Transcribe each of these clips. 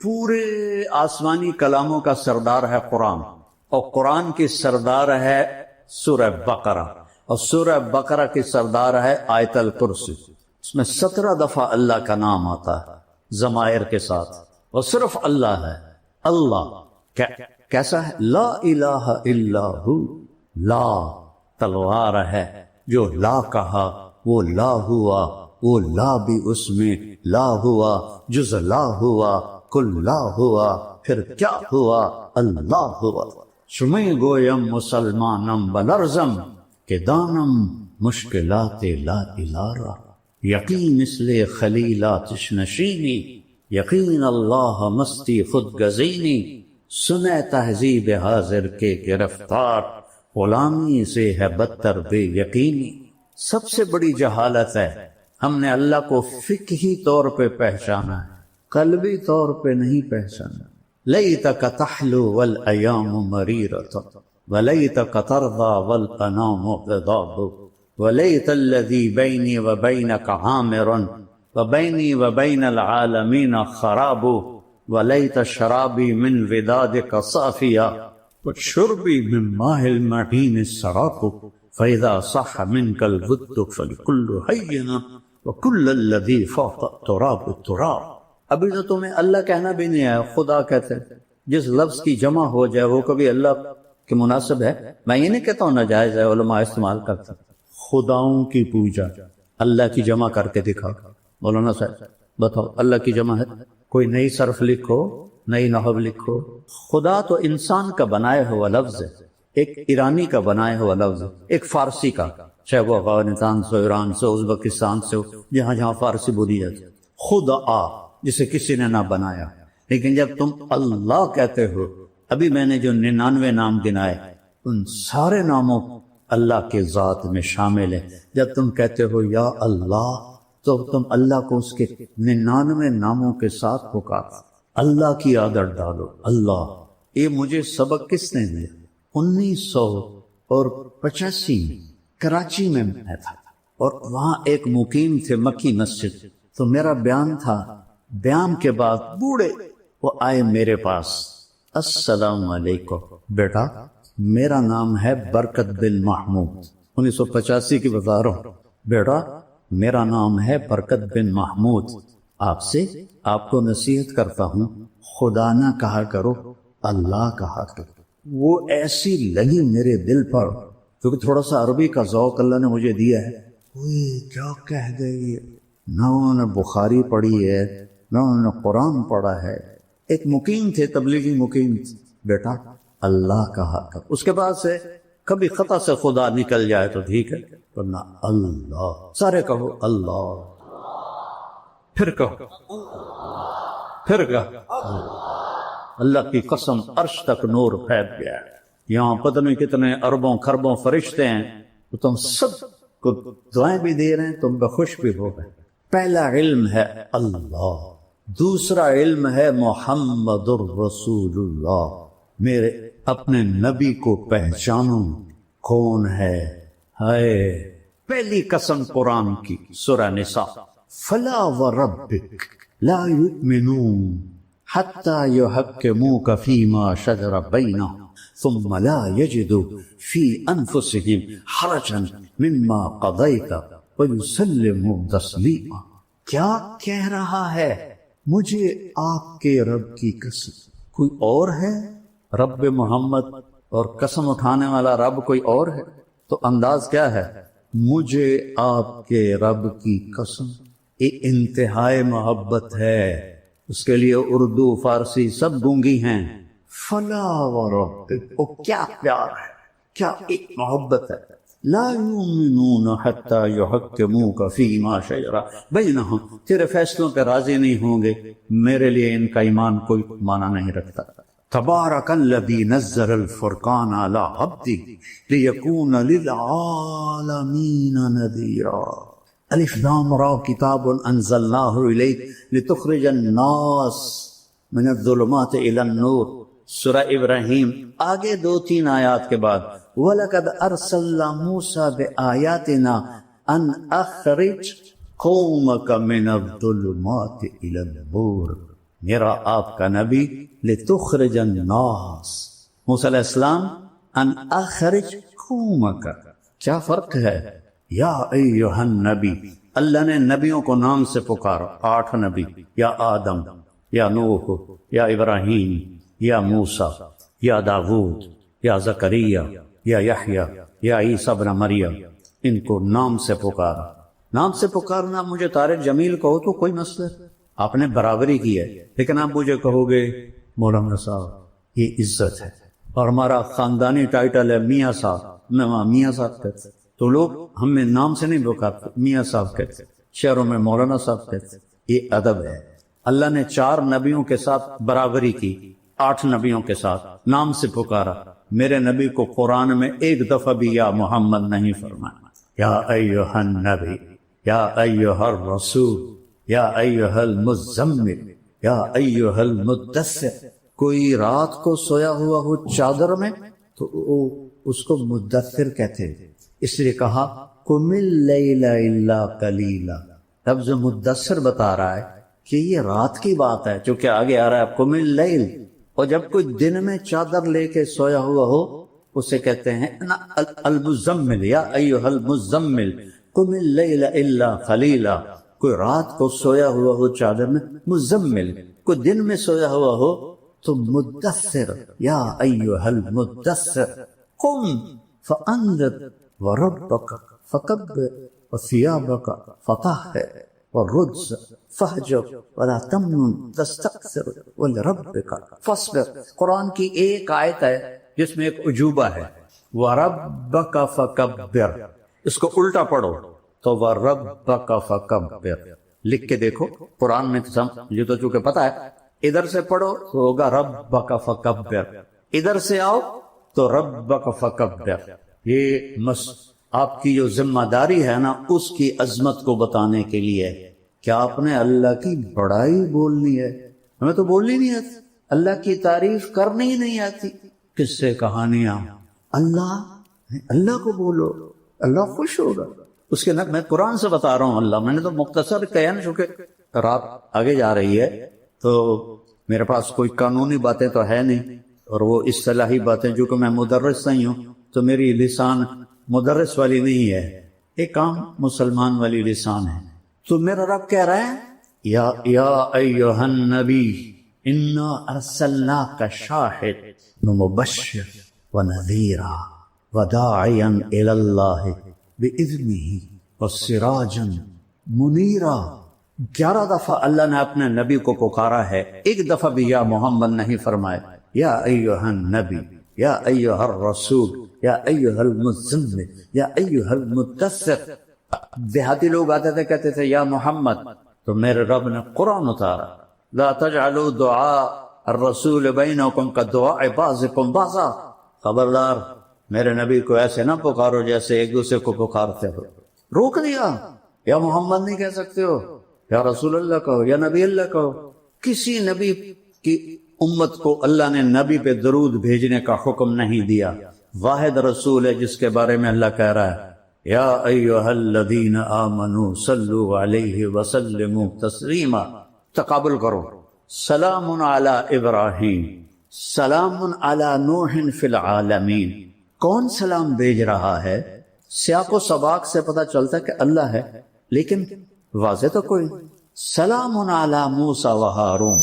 پورے آسمانی کلاموں کا سردار ہے قرآن، اور قرآن کی سردار ہے سورہ بقرہ، اور سورہ بقرہ کی سردار ہے آیت الکرسی۔ اس میں 17 دفعہ اللہ کا نام آتا ہے ضمائر کے ساتھ، اور صرف اللہ ہے۔ اللہ کیسا ہے؟ لا الہ الا ہو، لا تلوار ہے، جو لا کہا وہ لا ہوا، وہ لا بھی اس میں لا ہوا، جز لا ہوا، کل لا ہوا، پھر کیا ہوا؟ اللہ ہوا۔ شمیں گویم مسلمانم بلرزم، کہ دانم مشکلات لا الہ را، یقین مثل خلیلاتش نشینی، یقین اللہ مستی خود گزینی، سنے تہذیب حاضر کے گرفتار، غلامی سے ہے بدتر بے یقینی۔ سب سے بڑی جہالت ہے ہم نے اللہ کو فقہی طور پہ پہچانا ہے، قلبی طور پہ نہیں پہچانا۔ لیتک تحلو والایام مریرۃ ولیتک ترضی والانام غضاب ولیت الذی بینی وبینک عامر وبینی وبین العالمین خراب ولیت شرابی من ودادک صافیا وشربی من ماء المعین السراق فإذا صح منك الود فلكل حينا وكل الذي فوق التراب التراب۔ ابھی تو تمہیں اللہ کہنا بھی نہیں ہے، خدا کہتے ہیں۔ جس لفظ کی جمع ہو جائے وہ کبھی اللہ کے مناسب ہے؟ میں یہ نہیں کہتا ہوں ناجائز ہے، علماء استعمال کرتے ہیں۔ خداؤں کی پوجا اللہ کی جمع کر کے دکھا۔ مولانا صاحب بتاؤ اللہ کی جمع ہے؟ کوئی نئی صرف لکھو، نئی نحو لکھو۔ خدا تو انسان کا بنایا ہوا لفظ ہے، ایک ایرانی کا بنایا ہوا لفظ، ایک فارسی کا، چاہے وہ افغانستان سے، ایران سے، ازبکستان سے ہو، جہاں جہاں فارسی بولی جاتی۔ خدا جسے کسی نے نہ بنایا، لیکن جب تم اللہ کہتے ہو، ابھی میں نے جو 99 نام گنائے ان سارے ناموں اللہ کے ذات میں شامل ہیں۔ جب تم کہتے ہو یا اللہ تو تم اللہ کو اس کے 99 ناموں کے ساتھ پکار، اللہ کی عادت ڈالو۔ اللہ، یہ مجھے سبق کس نے دیا؟ 1985 میں کراچی میں میں تھا، اور وہاں ایک مقیم تھے مکی مسجد، تو میرا بیان تھا۔ بیان کے بعد بوڑھے وہ آئے میرے پاس، السلام علیکم بیٹا، میرا نام ہے برکت بن محمود، 1985 کی بتا رہا ہوں۔ بیٹا میرا نام ہے برکت بن محمود، آپ کو نصیحت کرتا ہوں، خدا نہ کہا کرو، اللہ کہا کرو۔ وہ ایسی لگی میرے دل پر، کیونکہ تھوڑا سا عربی کا ذوق اللہ نے مجھے دیا ہے۔ کیا کہہ گئی؟ نہ انہوں نے بخاری پڑھی ہے، نہ انہوں نے قرآن پڑھا ہے۔ ایک مقیم تھے، تبلیغی مقیم، بیٹا اللہ کہا کر۔ اس کے بعد سے کبھی خطا سے خدا نکل جائے تو ٹھیک ہے، ورنہ اللہ، سارے کہو اللہ، پھر کہو، پھر کہو اللہ کی قسم، عرش تک نور پھیل گیا ہے۔ یہاں پتہ نہیں کتنے اربوں خربوں فرشتے ہیں، تو تم سب کو دعائیں بھی دے رہے ہیں، تم پہ خوش بھی ہو گئے۔ پہلا علم ہے اللہ، دوسرا علم ہے محمد الرسول اللہ، میرے اپنے نبی کو پہچانوں کون ہے۔ پہلی قسم قرآن کی، سورہ نساء، فلا وربک لا یؤمنون حتی یحکموک فیما شجر بینہم ثم لا یجدوا فی انفسہم حرجا مما قضیت وَيُسَلِّمُ تَسْلِیمًا۔ کیا کہہ رہا ہے؟ مجھے آپ کے رب کی قسم، کوئی اور ہے؟ رب محمد اور قسم اٹھانے والا رب کوئی اور ہے؟ تو انداز کیا ہے؟ مجھے آپ کے رب کی قسم۔ یہ انتہائی محبت ہے، اس کے لیے اردو فارسی سب گونگی ہیں۔ فلا وربک، وہ کیا پیار ہے، کیا ایک محبت ہے۔ لا یؤمنون حتی یحکموک فیما شجر بینہم، تیرے فیصلوں پہ راضی نہیں ہوں گے، میرے لیے ان کا ایمان کوئی معنی نہیں رکھتا۔ تبارک الذی نزل الفرقان علی عبدہ لیکون للعالمین نذیرا۔ الف لام را کتاب انزلناہ الیک لتخرج الناس من الظلمات الی النور، سورہ ابراہیم۔ آگے 2-3 آیات کے بعد وَلَقَدْ أَرْسَلْنَا مُوسَىٰ بِآيَاتِنَا أَنْ أَخْرِجْ قَوْمَكَ مِنَ الظُّلُمَاتِ إِلَى النُّورِ میرا آپ کا نبی لتخرج الناس موسیٰ علیہ السلام ان اخرج قومک. کیا فرق ہے؟ یا ایھا النبی، اللہ نے نبیوں کو نام سے پکارا، 8 نبی، یا آدم، یا نوح، یا ابراہیم، یا موسیٰ، یا داود، یا زکریا، یا یحییٰ، یا عیسیٰ ابن مریم، ان کو نام سے پکارا. نام سے پکارنا، مجھے طارق جمیل کہو تو کوئی مسئلہ، آپ نے برابری کی ہے، لیکن آپ مجھے کہو گے مولانا صاحب یہ عزت ہے اور ہمارا خاندانی ٹائٹل ہے میاں صاحب، میں وہاں میاں صاحب کہتے، تو لوگ ہمیں نام سے نہیں پکارتے، میاں صاحب کہتے، شہروں میں مولانا صاحب کہتے. یہ ادب ہے. اللہ نے 4 نبیوں کے ساتھ برابری کی، 8 نبیوں کے ساتھ نام سے پکارا. میرے نبی کو قرآن میں ایک دفعہ بھی یا محمد نہیں فرمایا. یا ایھا النبی، یا ایھا الرسول، یا ایھا المزمل، یا ایھا المدثر. کوئی رات کو سویا ہوا ہو چادر میں تو اس کو مدثر کہتے ہیں، اس لیے کہا قم اللیل الا قلیلا. لفظ مدثر بتا رہا ہے کہ یہ رات کی بات ہے، چونکہ آگے آ رہا ہے قم اللیل. اور جب کوئی دن میں چادر لے کے سویا ہوا ہو اسے کہتے ہیں المزمل، یا ایھا المزمل قم اللیل الا قلیلا. کوئی رات کو سویا ہوا ہو چادر میں مزمل، کوئی دن میں سویا ہوا ہو تو مدثر، یا ایھا المدثر قم فانذر وربک فکبر وثیابک فطہر والرجز فہجر ولا تمنن تستکثر ولربک فاصبر. قرآن کی ایک آیت ہے جس میں ایک عجوبہ ہے، وربک فکبر. اس کو الٹا پڑھو تو وربک فکبر لکھ کے دیکھو. قرآن میں یہ تو چونکہ پتا ہے، ادھر سے پڑھو تو ہوگا ربک فکبر، ادھر سے آؤ تو ربک فکبر. یہ آپ کی جو ذمہ داری ہے نا، اس کی عظمت کو بتانے کے لیے. کیا آپ نے اللہ کی بڑائی بولنی ہے؟ ہمیں تو بولنی نہیں آتی، اللہ کی تعریف کرنی ہی نہیں آتی. کس سے کہانیاں؟ اللہ کو بولو، اللہ خوش ہوگا. اس کے میں قرآن سے بتا رہا ہوں. اللہ میں نے تو مختصر کہا نا، چونکہ رات آگے جا رہی ہے تو میرے پاس کوئی قانونی باتیں تو ہے نہیں، اور وہ اصطلاحی باتیں، جو کہ میں مدرس نہیں ہوں تو میری لسان مدرس والی نہیں ہے، ایک عام مسلمان والی لسان ہے. تو میرا رب کہہ رہا ہے یا ایھا النبی انا ارسلناک شاہد ومبشر ونذیرا وداعیا الی اللہ باذنہ وسراجا منیرا. 11 دفعہ اللہ نے اپنے نبی کو پکارا ہے، ایک دفعہ بھی یا محمد نہیں فرمائے. یا ایھا النبی، یا ایھا الرسول، یا ایھا المزمل، یا ایھا المدثر. دیہاتی لوگ آتے تھے کہتے تھے یا محمد، تو میرے رب نے قرآن اتارا، لا تجعلوا دعاء الرسول بینکم کدعاء بعضکم بعضا. خبردار میرے نبی کو ایسے نہ پکارو جیسے ایک دوسرے کو پکارتے ہو. روک دیا، یا محمد نہیں کہہ سکتے ہو، یا رسول اللہ کہو، یا نبی اللہ کہو. کسی نبی کی امت کو اللہ نے نبی پہ درود بھیجنے کا حکم نہیں دیا. واحد رسول ہے جس کے بارے میں اللہ کہہ رہا ہے یا ایھا الذین آمنوا صلوا علیہ وسلموا تسلیما. تقابل کرو، سلام علی ابراہیم، سلام علی نوح فی العالمین. کون سلام بھیج رہا ہے؟ سیاق و سباق سے پتہ چلتا ہے کہ اللہ ہے، لیکن واضح تو کوئی. سلام علی موسیٰ و ہارون،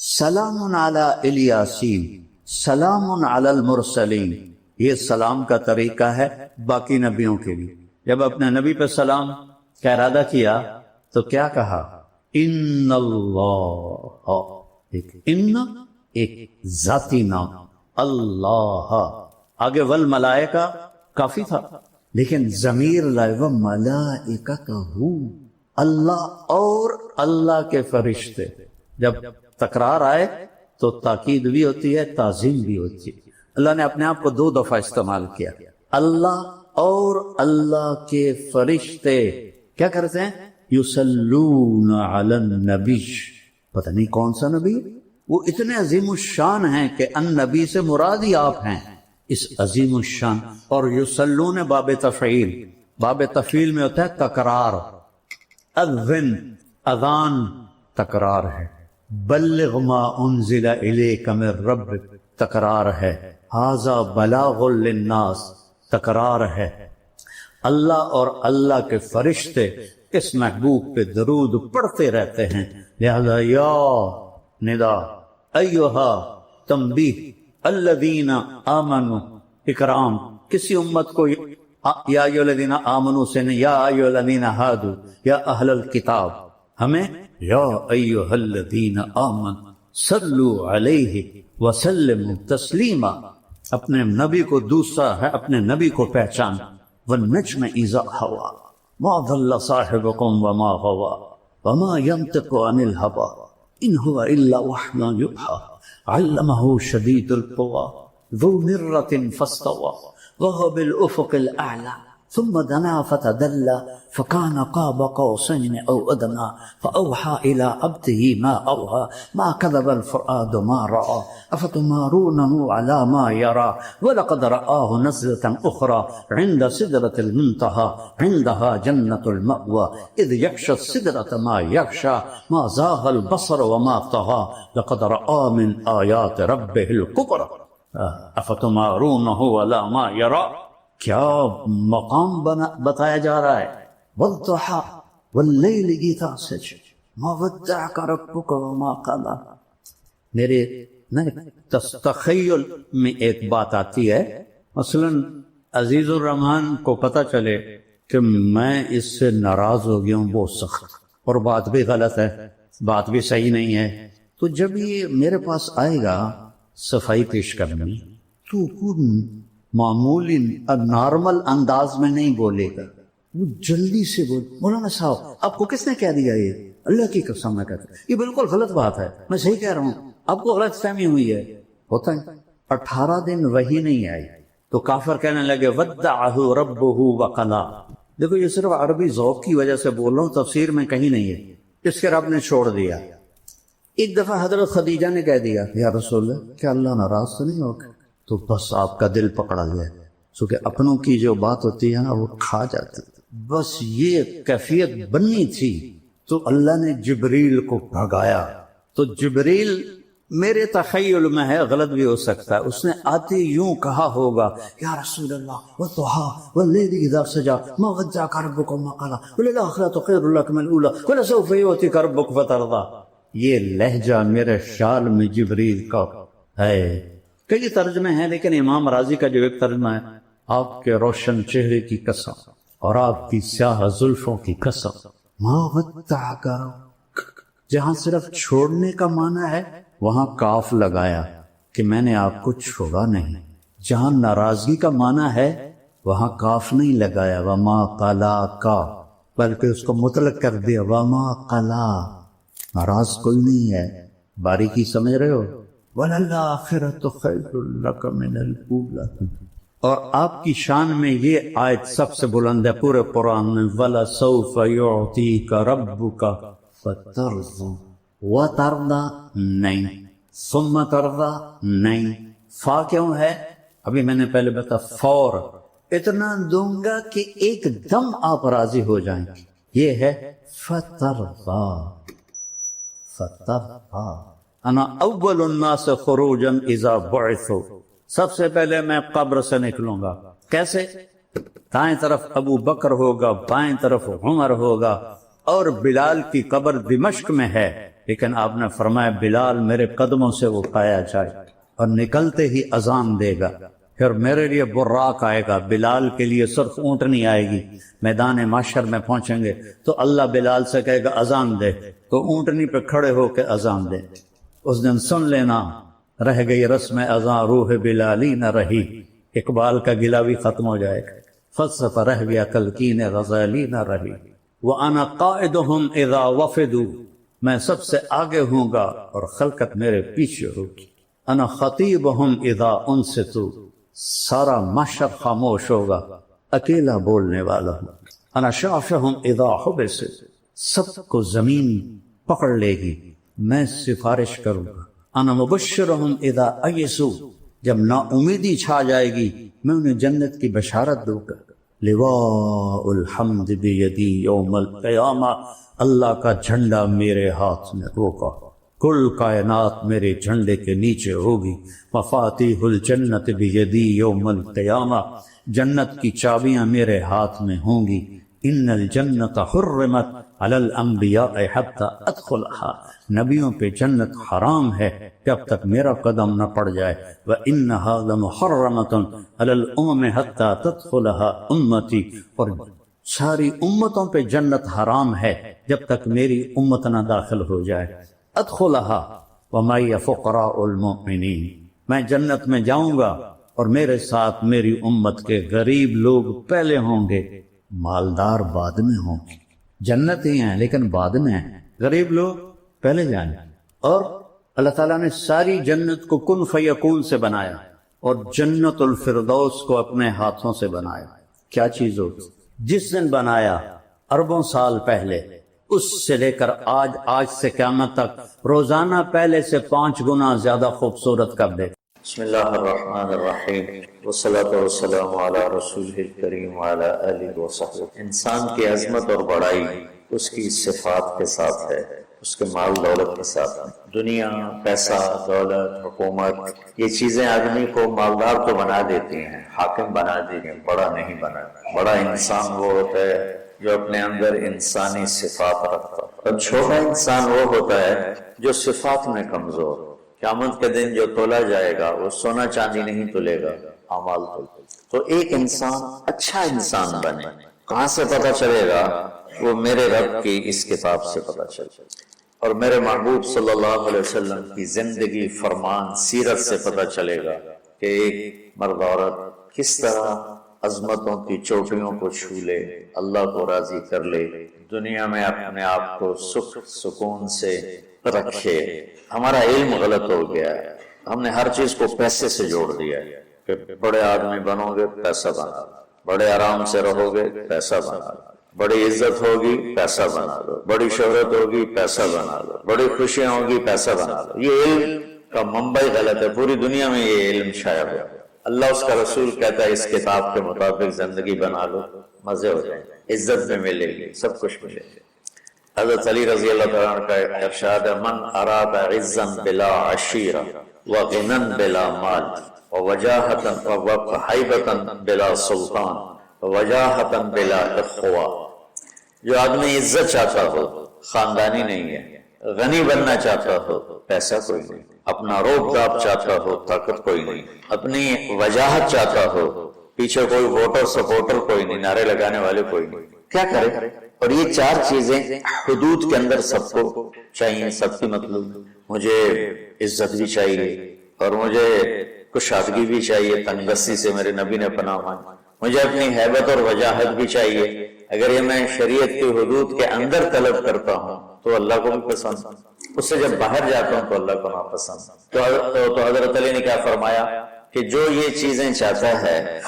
سلام علی الیاسین، سلام علی المرسلین. یہ سلام کا طریقہ ہے باقی نبیوں کے لیے. جب اپنے نبی پہ سلام کا ارادہ کیا تو کیا کہا؟ ان اللہ. ایک ذاتی نام اللہ، آگے والملائکہ کافی تھا، لیکن ضمیر لائے وملائکتہ، اللہ اور اللہ کے فرشتے. جب تکرار آئے تو تاکید بھی ہوتی ہے، تعظیم بھی ہوتی ہے. اللہ نے اپنے آپ کو 2 دفعہ استعمال کیا. اللہ اور اللہ کے فرشتے کیا کرتے ہیں؟ یصلون علی النبی. پتہ نہیں کون سا نبی، وہ اتنے عظیم الشان ہیں کہ النبی سے مراد ہی آپ ہیں، اس عظیم الشان. اور یصلون باب تفعیل، باب تفعیل میں ہوتا ہے تکرار. اذن، اذان تکرار ہے. بلغ ما انزل الیک من ربک تکرار ہے، ھذا بلاغ للناس تکرار ہے۔ اللہ اور اللہ کے فرشتے اس محبوب پہ درود پڑھتے رہتے ہیں، لہذا یا ندا، ایہا تنبیہ، الذین آمنوا اکرام، کسی امت کو یا ایھا الذین آمنوا سے نہیں، یا ایھا الذین ہادوا، یا اہل الکتاب، ہمیں یا ایھا الذین آمنوا صلوا علیہ وسلموا تسلیما، اپنے نبی کو دوسرا ہے، اپنے نبی کو پہچان۔ والنجم اذا ہوا ما ضل صاحبکم وما غوا وما ينطق عن الهوى ان هو الا وحی یوحی علمہ شدید القوى ذو مرة فاستوى وهو بالافق الاعلى ثم دنا فتدلى فكان قاب قوسين او ادنى فاوحى الى عبده ما اوحى ما كذب الفؤاد ما راى افتمارونه على ما يرى ولقد رآه نزلة اخرى عند سدرة المنتهى عندها جنة المأوى اذ يغشى السدرة ما يغشى ما زاغ البصر وما طغى لقد رآ من آيات ربه الكبرى افتمارونه على ما يرى، کیا مقام بتایا جا رہا ہے، والضحى واللیل اذا سجى ما ودعك ربك وما قلى۔ میرے تخیل میں ایک بات آتی ہے، مثلا عزیز الرحمن کو پتہ چلے کہ میں اس سے ناراض ہو گیا ہوں بہت سخت، اور بات بھی غلط ہے، بات بھی صحیح نہیں ہے، تو جب یہ میرے پاس آئے گا صفائی پیش کرنی تو معمولی نارمل انداز میں نہیں بولے گا، وہ جلدی سے بول، مولانا صاحب آپ کو کس نے کہہ دیا، یہ اللہ کی قسم میں کہتا ہوں یہ بالکل غلط بات ہے، میں صحیح کہہ رہا ہوں، آپ کو غلط فہمی ہوئی ہے۔ ہوتا ہے 18 دن وحی نہیں آئی تو کافر کہنے لگے ودعہ ربہ وقلا۔ دیکھو یہ صرف عربی ذوق کی وجہ سے بول رہا ہوں، تفسیر میں کہیں نہیں ہے، اس کے رب نے چھوڑ دیا۔ ایک دفعہ حضرت خدیجہ نے کہہ دیا یا رسول اللہ کیا اللہ ناراض تو نہیں ہوگا، تو بس آپ کا دل پکڑا گیا، کیونکہ اپنوں کی جو بات ہوتی ہے نا وہ کھا جاتی، بس یہ کیفیت بننی تھی، تو اللہ نے جبریل کو بھگایا۔ تو جبریل میرے تخیل میں ہے، غلط بھی ہو سکتا ہے، اس نے آتے یوں کہا ہوگا یا رسول اللہ والضحیٰ واللیل اذا سجى ما ودعك ربك وما قلى وللآخرة خیر لك من الأولى ولسوف يؤتيك ربك فترضى۔ یہ لہجہ میرے خیال میں جبریل کا ہے۔ کئی ترجمے ہیں، لیکن امام راضی کا جو ایک ترجمہ ہے، آپ کے روشن چہرے کی قسم اور آپ کی سیاہ زلفوں کی قسم، ما ودعک، جہاں صرف چھوڑنے کا معنی ہے وہاں کاف لگایا کہ میں نے آپ کو چھوڑا نہیں، جہاں ناراضگی کا معنی ہے وہاں کاف نہیں لگایا وما قلاک، بلکہ اس کو مطلق کر دیا وما قلا، ناراض کوئی نہیں ہے۔ باریکی سمجھ رہے ہو؟ وَلَلْآخِرَةُ خَيْرٌ لَكَ مِنَ الْأُولَىٰ، اور آپ کی شان میں یہ آیت سب سے بلند ہے پورے قرآن میں، وَلَسَوْفَ يُعْطِيكَ رَبُّكَ فَتَرْضَىٰ، وَتَرْضَىٰ نہیں، ثُمَّ تَرْضَىٰ نہیں، فا کیوں ہے؟ ابھی میں نے پہلے بتایا فور، اتنا دوں گا کہ ایک دم آپ راضی ہو جائیں، یہ ہے فَتَرْضَىٰ، فَتَرْضَىٰ۔ انا اول الناس خروجا اذا بعثوا، سب سے پہلے میں قبر سے نکلوں گا، کیسے؟ دائیں طرف ابو بکر ہوگا، بائیں طرف عمر ہوگا، اور بلال کی قبر دمشق میں ہے، لیکن آپ نے فرمایا بلال میرے قدموں سے اٹھایا جائے، اور نکلتے ہی اذان دے گا، پھر میرے لیے براق آئے گا، بلال کے لیے صرف اونٹنی آئے گی، میدان محشر میں پہنچیں گے تو اللہ بلال سے کہے گا اذان دے، تو اونٹنی پہ کھڑے ہو کے اذان دے، اس دن سن لینا رہ گئی رسم اذان روح بلالی نہ رہی، اقبال کا گلہ بھی ختم ہو جائے گا، فلسفہ رہ گیا تلقین غزالی نہ رہی۔ وَأَنَا قَائِدُهُمْ إِذَا وَفِدُوا، میں سب سے آگے ہوں گا اور خلقت میرے پیچھے ہوگی۔ أَنَا خَطِيبُهُمْ إِذَا أُنْصِتُوا، سارا محشر خاموش ہوگا، اکیلا بولنے والا ہوں۔ أَنَا شَافِعُهُمْ إِذَا حُبِسُوا، سب کو زمین پکڑ لے گی، میں سفارش کروں گا۔ انا مبشرہم اذا ایسوا، جب نا امیدی چھا جائے گی میں انہیں جنت کی بشارت دوں گا۔ لواء الحمد بیدی یوم القیامہ، اللہ کا جھنڈا میرے ہاتھ میں ہوگا، کل کائنات میرے جھنڈے کے نیچے ہوگی. مفاتیح الجنت بیدی یوم القیامہ، جنت کی چابیاں میرے ہاتھ میں ہوں گی. ان الجنت حرمت علی الانبیاء حتی ادخلها، نبیوں پہ جنت حرام ہے جب تک میرا قدم نہ پڑ جائے. وانہا لمحرمۃ علی الامم حتی تدخلها امتی، اور ساری امتوں پہ جنت حرام ہے جب تک میری امت نہ داخل ہو جائے. ادخلها ومعی فقراء المؤمنین، میں جنت میں جاؤں گا اور میرے ساتھ میری امت کے غریب لوگ پہلے ہوں گے، مالدار بعد میں ہوں گے. جنت ہی ہیں لیکن بعد میں ہیں، غریب لوگ پہلے جائیں. اور اللہ تعالیٰ نے ساری جنت کو کن فیکون سے بنایا اور جنت الفردوس کو اپنے ہاتھوں سے بنایا. کیا چیز ہو؟ جس دن بنایا اربوں سال پہلے، اس سے لے کر آج سے قیامت تک روزانہ پہلے سے 5 گنا زیادہ خوبصورت کر دے. بسم اللہ الرحمن الرحیم، والصلاة والسلام علی رسول کریم وعلی آلہ وصحبہ. انسان کی عظمت اور بڑائی اس کی صفات کے ساتھ ہے، اس کے مال دولت کے ساتھ ہے. دنیا، پیسہ، دولت، حکومت، یہ چیزیں آدمی کو مالدار تو بنا دیتی ہیں، حاکم بنا دیتی ہیں، بڑا نہیں بنا. بڑا انسان وہ ہوتا ہے جو اپنے اندر انسانی صفات رکھتا ہے، اور چھوٹا انسان وہ ہوتا ہے جو صفات میں کمزور. قیامت کے دن جو تولا جائے گا وہ سونا چاندی نہیں تلے گا، اعمال تلے. تو ایک انسان اچھا انسان بنے، کہاں سے پتہ چلے گا؟ وہ میرے رب کی اس کتاب سے پتہ چلے گا، اور میرے محبوب صلی اللہ علیہ وسلم کی زندگی، فرمان، سیرت سے پتہ چلے گا کہ ایک مرد عورت کس طرح عظمتوں کی چوٹیوں کو چھو لے، اللہ کو راضی کر لے، دنیا میں اپنے آپ کو سکھ سکون سے رکھے. ہمارا علم غلط ہو گیا ہے، ہم نے ہر چیز کو پیسے سے جوڑ دیا ہے کہ بڑے آدمی بنو گے پیسہ بنا لو، بڑے آرام سے رہو گے پیسہ بنا لو، بڑی عزت ہوگی پیسہ بنا لو، بڑی شہرت ہوگی پیسہ بنا لو، بڑی خوشیاں ہوگی پیسہ بنا لو. یہ علم کا منبع غلط ہے، پوری دنیا میں یہ علم شائع ہوا. اللہ اس کا رسول کہتا ہے اس کتاب کے مطابق زندگی بنا لو، مزے ہو جائیں، عزت میں ملے گی، سب کچھ ملے گی. حضرت علی رضی اللہ تعالیٰ عنہ کا ارشاد ہے، من اراد عزا بلا عشیرہ وغنا بلا مال ووجاہتا وحیبتا بلا سلطان ووجاہتا بلا اخوہ. جو آدمی عزت چاہتا ہو، خاندانی نہیں ہے، غنی بننا چاہتا ہو، پیسہ کوئی نہیں، اپنا روب داب چاہتا ہو، طاقت کوئی نہیں، اپنی وجاہت چاہتا ہو، پیچھے کوئی ووٹر سپورٹر کوئی نہیں، نعرے لگانے والے کوئی نہیں، کیا کرے؟ اور یہ 4 چیزیں حدود کے اندر سب کو چاہیے، سب کی مطلوب. مجھے عزت بھی چاہیے اور مجھے کشادگی بھی چاہیے، تنگ دستی سے میرے نبی نے پناہ مانگی. مجھے اپنی ہیبت اور وجاہت بھی چاہیے. اگر یہ میں شریعت کی حدود کے اندر طلب کرتا ہوں تو اللہ کو بھی پسند، اس سے جب باہر جاتا ہوں تو اللہ کو ناپسند. تو حضرت علی نے کیا فرمایا کہ جو یہ چیزیں چاہتا ہے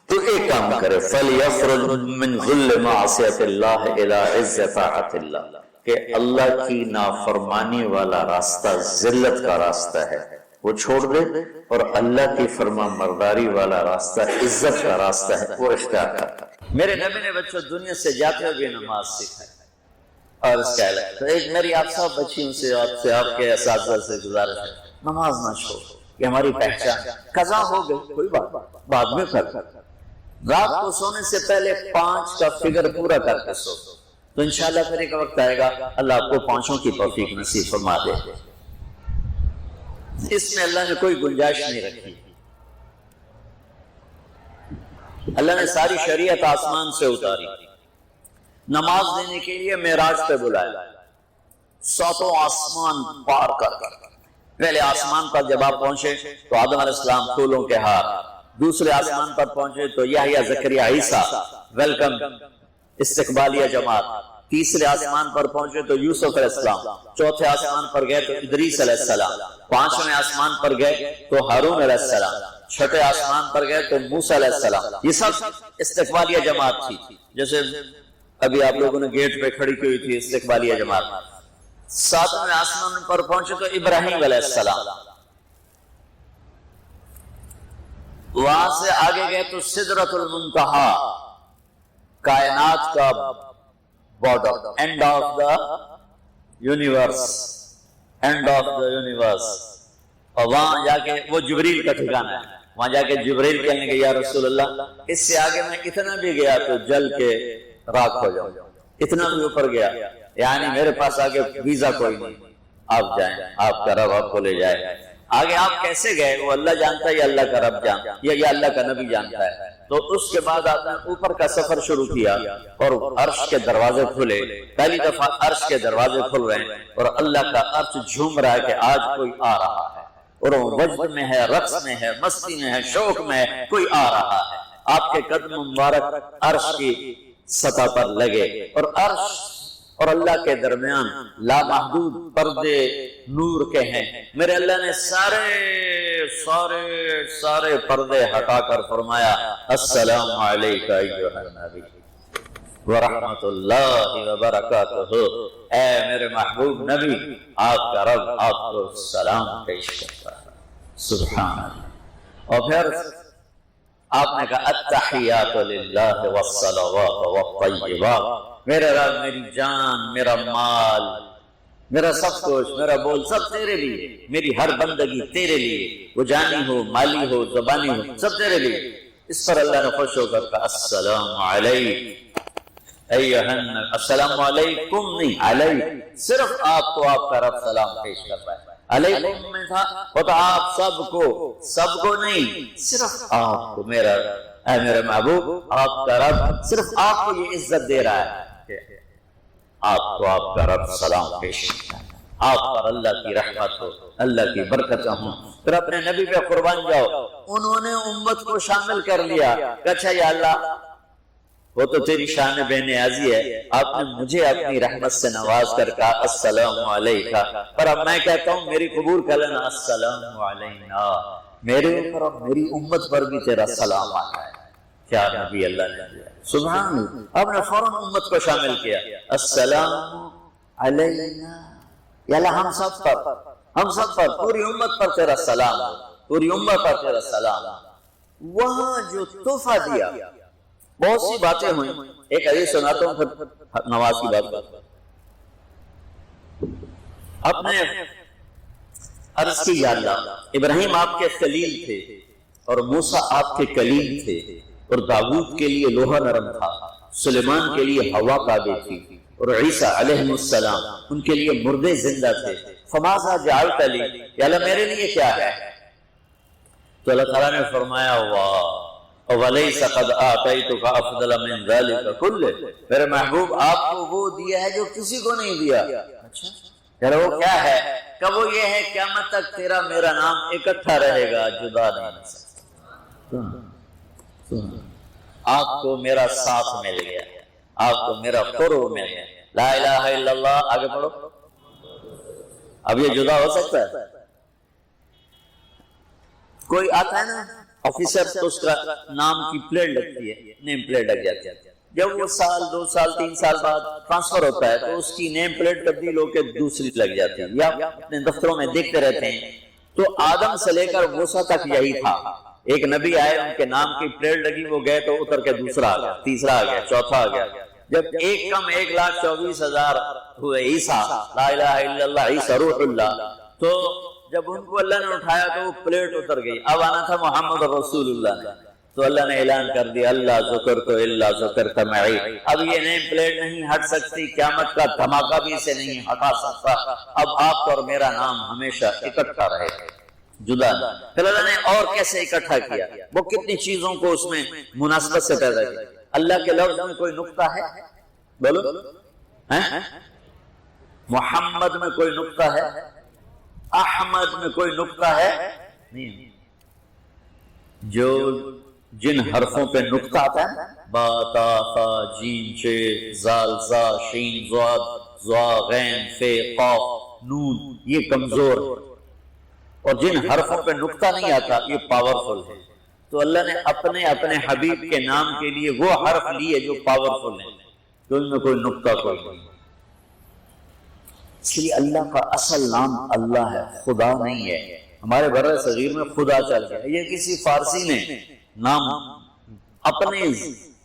تو ایک کام کرے، فَلْيَخْرُجْ مِنْ ذُلِّ مَعْصِيَةِ اللَّهِ إِلَىٰ عِزِّ طَاعَةِ اللَّهِ، کہ اللہ کی نافرمانی والا راستہ ذلت کا راستہ ہے، وہ چھوڑ دے، اور اللہ کی فرما مرداری والا راستہ عزت کا راستہ ہے، وہ اختیار کرتا. میرے نبی نے بچوں دنیا سے جاتے ہوئے نماز سکھائی. اور اس کا تو ایک میری آپ سب بچیوں سے، آپ کے اساتذہ سے گزارش ہے، نماز نہ چھوڑ، یہ ہماری پہچان. قضا ہو گئی کوئی بات، بعد میں کر. رات کو سونے سے پہلے 5 کا فگر پورا کر کے سو، تو انشاءاللہ پھر ایک وقت آئے گا اللہ آپ کو 5 کی توفیق نصیب فرما دے. اس میں اللہ نے کوئی گنجائش نہیں رکھی. اللہ نے ساری شریعت آسمان سے اتاری، نماز دینے کے لیے معراج پہ بلایا، 7 آسمان پار کر. پہلے آسمان پر جب آپ پہنچے تو آدم علیہ السلام پھولوں کے ہار، دوسرے آسمان پر پہنچے تو یحییٰ زکریا عیسیٰ ویلکم استقبالیہ جماعت، تیسرے آسمان پر پہنچے تو یوسف علیہ السلام، چوتھے آسمان پر گئے تو ادریس علیہ السلام، 5ویں آسمان پر گئے تو ہارون علیہ السلام، 6 آسمان پر گئے تو موسیٰ علیہ السلام. یہ سب استقبالیہ جماعت تھی. جیسے ابھی آپ لوگوں نے گیٹ پہ کھڑی کی ہوئی تھی استقبالیہ جماعت. 7ویں آسمان پر پہنچے تو ابراہیم علیہ السلام، وہاں سے آگے گئے تو سدرۃ المنتہا، کائنات کا border, and of the universe. And of the universe, اور وہاں جا کے وہ جبریل کا ٹھکانہ ہے، وہاں جا کے جبریل کہنے کہ یا رسول اللہ اس سے آگے میں اتنا بھی گیا تو جل کے راکھ ہو جاؤں، اتنا بھی اوپر گیا یعنی میرے پاس آگے ویزا کوئی نہیں، آپ جائیں، آپ کا رب آپ کو لے جائے۔ آگے آپ کیسے گئے وہ اللہ جانتا ہے یا اللہ کا رب جانتا ہے یا اللہ کا نبی جانتا ہے۔ تو اس کے بعد آپ نے اوپر کا سفر شروع کیا اور عرش کے دروازے کھلے، پہلی دفعہ عرش کے دروازے کھل رہے ہیں اور اللہ کا عرش جھوم رہا ہے کہ آج کوئی آ رہا ہے، اور وہ وجد میں ہے، رقص میں ہے، مستی میں ہے، شوق میں ہے، کوئی آ رہا ہے۔ آپ کے قدم مبارک عرش کی سطح پر لگے اور عرش اور اللہ کے درمیان لامحدود پردے نور کے ہیں۔ میرے اللہ نے سارے پردے ہٹا کر فرمایا السلام علیکہ ایھا النبی ورحمۃ اللہ وبرکاتہ، اے میرے محبوب نبی آپ کا رب آپ کو سلام پیش کرتا ہے۔ سبحان اللہ۔ اور پھر آپ نے کہا التحیات للہ والصلوات والطیبات، میرے رب میری جان، میرا مال، میرا سب کچھ، میرا بول سب تیرے لیے، میری ہر بندگی تیرے لیے، وہ جانی ہو، مالی ہو، زبانی ہو، سب تیرے لیے۔ اس پر اللہ نے خوش ہو کر کہا السلام علیکم ایھا النبی، السلام علیکم نہیں، علیہ، صرف آپ کو آپ کا رب سلام پیش کر رہا ہے۔ علیکم میں تھا وہ تو آپ سب کو نہیں، صرف آپ کو میرا اے میرے محبوب آپ کا رب صرف آپ کو یہ عزت دے رہا ہے کہ آپ کو آپ کا رب سلام پیش کرتا ہے، آپ پر اللہ کی رحمت ہو، اللہ کی برکتیں ہوں۔ پھر اپنے نبی پہ قربان جاؤ، انہوں نے امت کو شامل کر لیا کہ اچھا یا اللہ وہ تو تیری شان بے نیازی ہے، آپ نے مجھے اپنی رحمت سے نواز کر کہا السلام علیکہ، پر اب میں کہتا ہوں میری قبول کر لینا السلام علینا، میرے اوپر اور میری امت پر بھی تیرا سلام آتا ہے۔ کیا نبی اللہ نے دیا، سبحان اللہ۔ آپ نے فوراً امت کو شامل کیا السلام علینا، یا اللہ ہم سب پر پوری امت پر تیرا سلام ہو، پوری امت پر تیرا سلام ہو۔ وہاں جو تحفہ دیا، بہت سی باتیں ہوئیں، ایک حدیث سناتا ہوں پھر نماز کی بات کرتا ہوں۔ آپ نے عرض کی یا اللہ ابراہیم آپ کے خلیل تھے اور موسیٰ آپ کے کلیم تھے، اور داؤد کے لیے لوہا نرم تھا، سلیمان کے لیے ہوا قابل تھی، اور عیسیٰ علیہ السلام ان کے لیے مردے زندہ تھے، فماذا جعلت لی، یا اللہ میرے لیے کیا ہے؟ تو اللہ تعالیٰ نے فرمایا واہ وَلَيْسَ قَدْ آتَيْتُكَ أَفْضَلَ مِنْ ذَلِكَ كُلِّهِ، میرے محبوب آپ کو وہ دیا ہے جو کسی کو نہیں دیا۔ اچھا یار وہ کیا ہے؟ کہ وہ یہ ہے قیامت تک تیرا میرا نام اکٹھا رہے گا، جدا نہیں ہو سکتا۔ آپ کو میرا ساتھ مل گیا، آپ کو میرا قرب مل گیا، لا الہ الا اللہ، آگے پڑھو۔ اب یہ جدا ہو سکتا ہے؟ کوئی آتا ہے نا آفیسر تو اس کا نام کی پلیٹ لگتی ہے، نیم پلیٹ لگ جاتی ہے، جب وہ سال 2 سال 3 سال بعد ٹرانسفر ہوتا ہے تو اس کی نیم پلیٹ تبدیل ہو کے دوسری لگ جاتی ہے، یا اپنے دفتروں میں دیکھتے رہتے ہیں۔ تو آدم سے لے کر موسیٰ تک یہی تھا، ایک نبی آئے ان کے نام کی پلیٹ لگی، وہ گئے تو اتر کے دوسرا آ گیا، تیسرا آ گیا، چوتھا آ گیا، جب ایک کم 1,24,000 ہوئے عیسیٰ، لا الہ الا اللہ عیسیٰ روح اللہ، تو جب ان کو اللہ نے اٹھایا تو وہ پلیٹ اتر گئی، اب آنا تھا محمد رسول اللہ نے، تو اللہ نے اعلان کر دیا اللہ ذکرت الا ذکرت معی، اب یہ نیم پلیٹ نہیں ہٹ سکتی، قیامت کا دھماکہ بھی اسے نہیں ہٹا سکتا، اب آپ اور میرا نام ہمیشہ اکٹھا رہے، جدا نہیں۔ پھر اللہ نے اور کیسے اکٹھا کیا، وہ کتنی چیزوں کو اس میں مناسبت سے پیدا کیا۔ اللہ کے لفظ میں کوئی نقطہ ہے؟ بولو، محمد میں کوئی نقطہ ہے؟ احمد میں کوئی نقطہ ہے؟ نہیں۔ جو جن حرفوں پہ نقطہ آتا ہے، با تا تا جیم چے زال زا شین زواد زوا غین فے قاف نون، یہ کمزور ہے، اور جن حرفوں پہ نقطہ نہیں آتا یہ پاورفل ہے۔ تو اللہ نے اپنے حبیب کے نام کے لیے وہ حرف لیے جو پاورفل ہیں، تو ان میں کوئی نقطہ کوئی نہیں۔ اس لیے اللہ کا اصل نام اللہ ہے، خدا نہیں ہے۔ ہمارے برّ صغیر میں خدا چل گیا، یہ کسی فارسی نے نام اپنے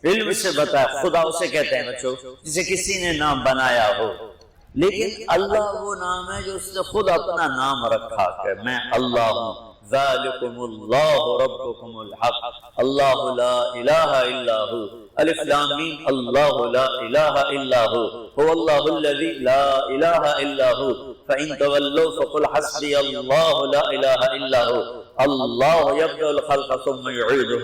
علم سے بتایا، خدا اسے کہتے ہیں بچوں جسے کسی نے نام بنایا ہو، لیکن اللہ وہ نام ہے جو اس نے خود اپنا نام رکھا کہ میں اللہ ہوں، ذالکم اللہ ربکم الحق اللہ لا الہ الا ہو، الف لام میم اللہ لا الہ الا ہو، هو اللہ الذی لا الہ الا ہو، فإن تولوا فقل حسبی اللہ لا الہ الا ہو، اللہ یبدأ الخلق ثم يعيده،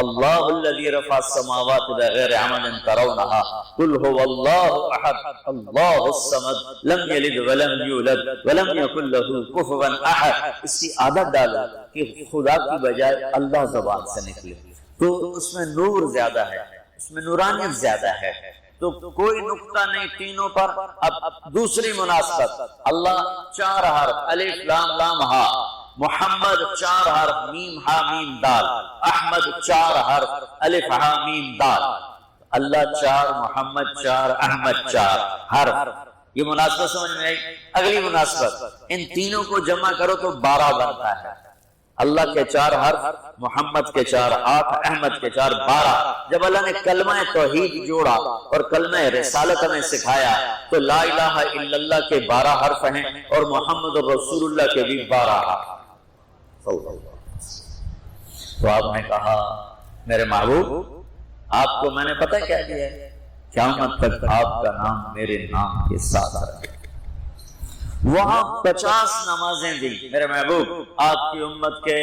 اللہ الذی رفع السماوات بغیر عمد ترونها، قل هو اللہ احد اللہ الصمد لم یلد ولم یولد ولم یکن له کفوا احد۔ اس کی عادت ڈالا کہ خدا کی بجائے اللہ زبان سے نکلے، تو اس میں نور زیادہ ہے، اس میں نورانیت زیادہ ہے، تو کوئی نقطہ نہیں تینوں پر۔ اب دوسری مناسبت، اللہ 4 حرف الف لام لام ہا، محمد 4 حرف میم ہا میم دال، احمد 4 حرف الف ہا میم دال، اللہ 4 محمد 4 احمد 4 حرف۔ یہ مناسبت سمجھ میں آئی؟ اگلی مناسبت، ان تینوں کو جمع کرو تو 12 بنتا ہے۔ اللہ کے 4 حرف، محمد کے 4 8، احمد کے 4 12۔ جب اللہ نے کلمہ توحید جوڑا اور کلمہ رسالت ہمیں سکھایا تو لا الہ الا اللہ کے 12 حرف ہیں اور محمد رسول اللہ کے بھی 12 حرف۔ تو آپ نے کہا میرے محبوب آپ کو میں نے پتہ کیا دیا ہے؟ قیامت تک آپ کا نام میرے نام کے ساتھ رہے۔ وہاں 50 نمازیں دی میرے محبوب، آپ کی امت کے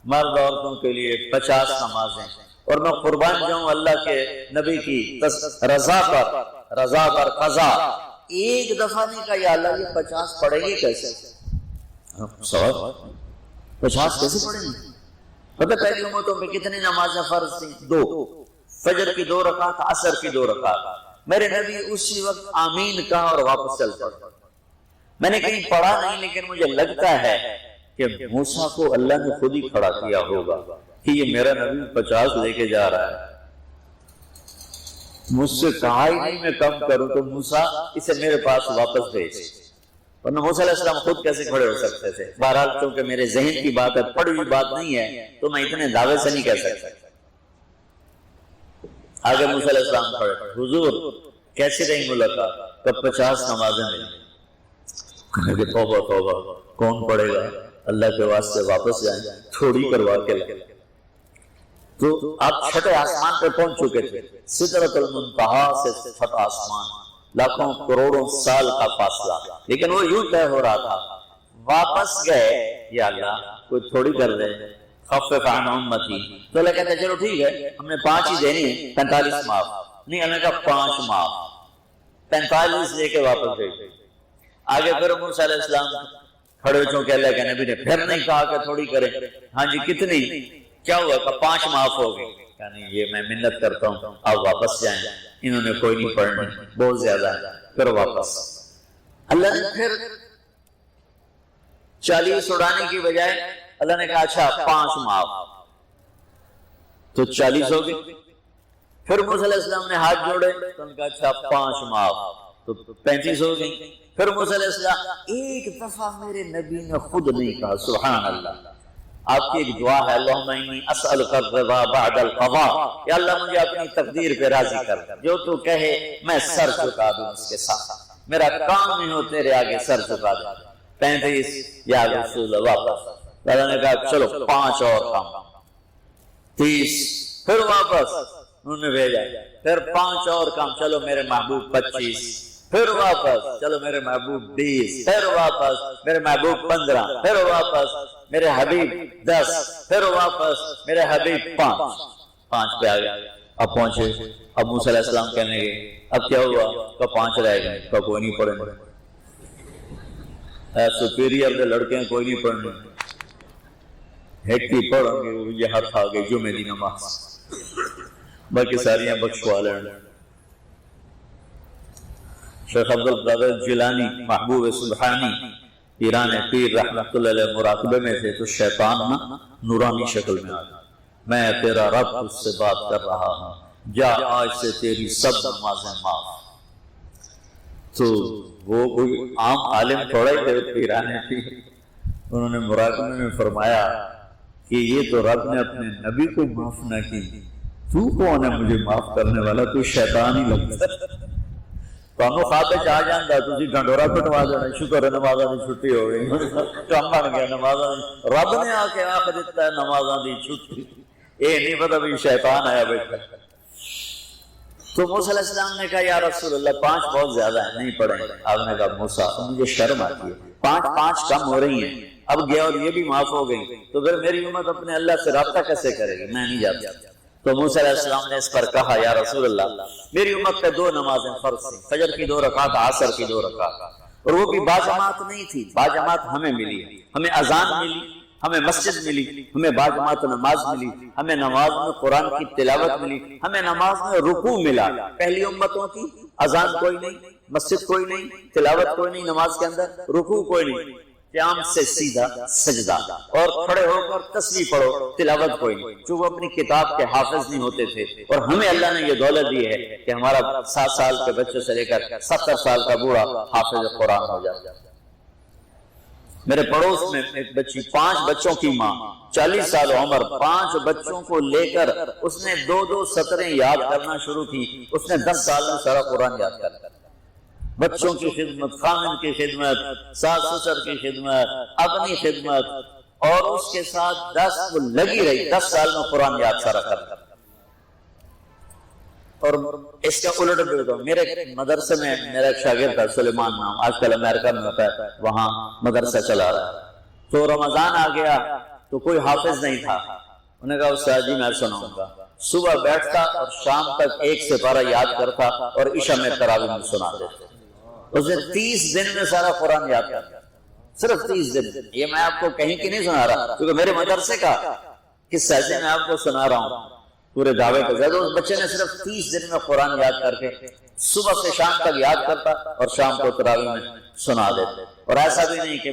مرد عورتوں کے لیے 50 نمازیں، اور میں قربان جاؤں اللہ کے نبی کی رضا پر قضا۔ ایک دفعہ نہیں کہا یا اللہ یہ 50 پڑھیں گے کیسے؟ 50 کیسے پڑھیں گے؟ پتہ پہلی امتوں میں کتنی نمازیں فرض تھیں؟ 2، فجر کی 2 رکعت، عصر کی 2 رکعت۔ میرے نبی اسی وقت آمین کہا اور واپس چل پڑا۔ میں نے کہیں پڑھا نہیں، لیکن مجھے لگتا ہے کہ موسیٰ کو اللہ نے خود ہی کھڑا کیا ہوگا کہ یہ میرا نبی 50 لے کے جا رہا ہے، مجھ سے کہا ہی نہیں میں کم کروں، تو موسیٰ اسے میرے پاس واپس بھیج۔ ورنہ موسیٰ علیہ السلام خود کیسے کھڑے ہو سکتے تھے؟ بہرحال چونکہ میرے ذہن کی بات ہے، پڑھی ہوئی بات نہیں ہے، تو میں اتنے دعوے سے نہیں کہہ سکتا۔ آگے موسیٰ علیہ السلام کھڑے، حضور کیسی رہی ملاقات؟ کب 50 نمازیں ملی؟ کہنے کہ توبہ توبہ، کون پڑھے گا؟ اللہ کے واسطے واپس جائیں، تھوڑی کروا کے لیں۔ تو آپ چھٹے آسمان پہ پہنچ چکے تھے، سدرۃ المنتہا سے چھٹا آسمان، لاکھوں کروڑوں سال کا فاصلہ، لیکن وہ یوں طے ہو رہا تھا۔ واپس گئے، یا اللہ کوئی تھوڑی کر دے، خفف عن امتی، تو اللہ کہتا ہے چلو ٹھیک ہے، ہم نے 5 ہی دینی ہے، 45 معاف۔ نہیں، اللہ نے کہا 5 معاف، 45 لے کے واپس گئے۔ آگے پھر موسیٰ علیہ السلام کھڑے، چونکہ اللہ کے نبی نے پھر نہیں کہا کہ تھوڑی کریں۔ ہاں جی کتنی؟ کیا ہوا کہ 5 معاف ہو گئے۔ یعنی یہ میں منت کرتا ہوں آپ واپس جائیں، انہوں نے کوئی نہیں پڑھنا، بہت زیادہ ہے، پھر واپس۔ اللہ نے پھر 40 اڑانے کی بجائے اللہ نے کہا اچھا 5 معاف، تو 40 ہو گئے۔ پھر موسیٰ علیہ السلام نے ہاتھ جوڑے تو ان کا اچھا 5 معاف، تو 35 ہو گئی۔ پھر موسیٰ علیہ السلام ایک دفعہ میرے نبی نے خود نہیں کہا، سبحان اللہ۔ آپ کی ایک دعا ہے، اللہم انی اسألک الرضا بعد القضاء، یا اللہ مجھے اپنی تقدیر پہ راضی کر، جو تو کہے میں سر جھکا دوں اس کے ساتھ، میرا کام نہیں ہو تیرے آگے سر جھکا دوں۔ 35 یا رسول اللہ واپس۔ اللہ نے کہا چلو 5 اور کام، 30، پھر واپس انہوں نے بھیجا، پھر 5 اور کام، چلو میرے محبوب 25، پھر واپس چلو میرے محبوب 20، پھر واپس میرے محبوب 15، پھر واپس میرے حبیب 10، پھر واپس میرے حبیب 5 پہ آ گئے۔ اب پہنچے، اب موسیٰ علیہ السلام کہنے گئے اب کیا ہوا؟ کہ 5 رہ گئے، کہ کوئی نہیں پڑھیں گے، سپیریئر کے لڑکے ہیں کوئی نہیں پڑھنے، ہیڈ کی پڑھیں گے، وہ یہ ہاتھ آ گئی جمعے دی نماز، باقی ساریاں بخشوا لیں۔ شیخ عبدالقادر جیلانی محبوب سبحانی ایران پیر رحمت اللہ علیہ مراقبے میں تھے، تو شیطان نورانی شکل میں آ گیا، میں تیرا رب تجھ سے بات کر رہا ہوں، جا آج سے تیری سب نمازیں معاف۔ تو وہ کوئی عام عالم تھوڑا ہی تھے، ایران پیر، انہوں نے مراقبے میں فرمایا کہ یہ تو رب نے اپنے نبی کو معاف نہ کی، تو کون ہے مجھے معاف کرنے والا؟ تو شیطان ہی لگتا ہے۔ ਤੁਹਾਨੂੰ ਖਾਤੇ ਚ ਆ ਜਾਂਦਾ, ਤੁਸੀਂ ਢੰਡੋਰਾ ਪਟਵਾ ਦੇਣਾ, ਸ਼ੁਕਰ ਹੈ ਨਮਾਜ਼ਾਂ ਦੀ ਛੁੱਟੀ ਹੋ ਗਈ, ਕੰਮ ਬਣ ਗਿਆ ਨਮਾਜ਼ਾਂ ਦੀ। ਰੱਬ نے آ کے آخ دیتا ہے نمازاں دی چھٹی، یہ نہیں پتا بھی شیطان آیا بیٹھا۔ تو موسیٰ علیہ السلام نے کہا یا رسول اللہ 5 بہت زیادہ ہیں، نہیں پڑھیں۔ آپ نے کہا موسیٰ مجھے شرم آتی ہے، 5 کم ہو رہی ہیں، اب گیا اور یہ بھی معاف ہو گئی تو پھر میری امت اپنے اللہ سے رابطہ کیسے کرے گی؟ میں نہیں جاتا۔ تو موسیٰ علیہ السلام نے اس پر کہا یا رسول اللہ میری امت پہ 2 نمازیں فرض تھیں، فجر کی 2 رکعت، عصر کی 2 رکعت، اور وہ بھی باجماعت نہیں تھی، باجماعت ہمیں ملی، ہمیں اذان ملی، ہمیں مسجد ملی، ہمیں باجماعت نماز ملی، ہمیں نماز میں قرآن کی تلاوت ملی، ہمیں نماز میں رکوع ملا۔ پہلی امتوں کی اذان کوئی نہیں، مسجد کوئی نہیں، تلاوت کوئی نہیں، نماز کے اندر رکوع کوئی نہیں، قیام سے سیدھا سجدہ، اور کھڑے ہو کر تسبیح پڑھو، تلاوت کوئی نہیں، چونکہ وہ اپنی کتاب کے حافظ نہیں ہوتے تھے۔ اور ہمیں اللہ نے یہ دولت دی ہے کہ ہمارا 7 سال کے بچے سے لے کر 70 سال کا بوڑھا حافظ قرآن ہو جائے۔ میرے پڑوس میں ایک بچی، 5 بچوں کی ماں، 40 سال عمر، 5 بچوں کو لے کر اس نے 2 سطریں یاد کرنا شروع کی۔ اس نے 10 سال میں سارا قرآن یاد کر لیا۔ بچوں کی خدمت، خامن کی خدمت، ساس سسر کی خدمت، اپنی خدمت، اور اس کے ساتھ 10 وہ لگی رہی، 10 سال میں قرآن یاد سارا کر لیا۔ اور اس کا الٹ بھی بتاؤں، میرے مدرسے میں میرا ایک شاگرد تھا سلیمان نام، آج کل امریکہ میں ہوتا ہے، وہاں مدرسہ چلا رہا ہے۔ تو رمضان آ گیا تو کوئی حافظ نہیں تھا، انہوں نے کہا استاد جی میں سناؤں گا۔ صبح بیٹھتا اور شام تک 1 سپارہ یاد کرتا اور عشاء میں تراویح میں سنا دیتا۔ اس نے 30 دن میں سارا قرآن یاد کر لیا، صرف 30 دن۔ یہ میں آپ کو کہیں کی نہیں سنا رہا، کیونکہ میرے مدرسے کا قصہ ہے، میں آپ کو سنا رہا ہوں پورے دعوے کے ذریعے۔ اس بچے نے صرف 30 دن میں قرآن یاد کر کے صبح سے شام تک یاد کرتا اور شام کو تراویح میں سنا دیتے۔ اور ایسا بھی نہیں کہ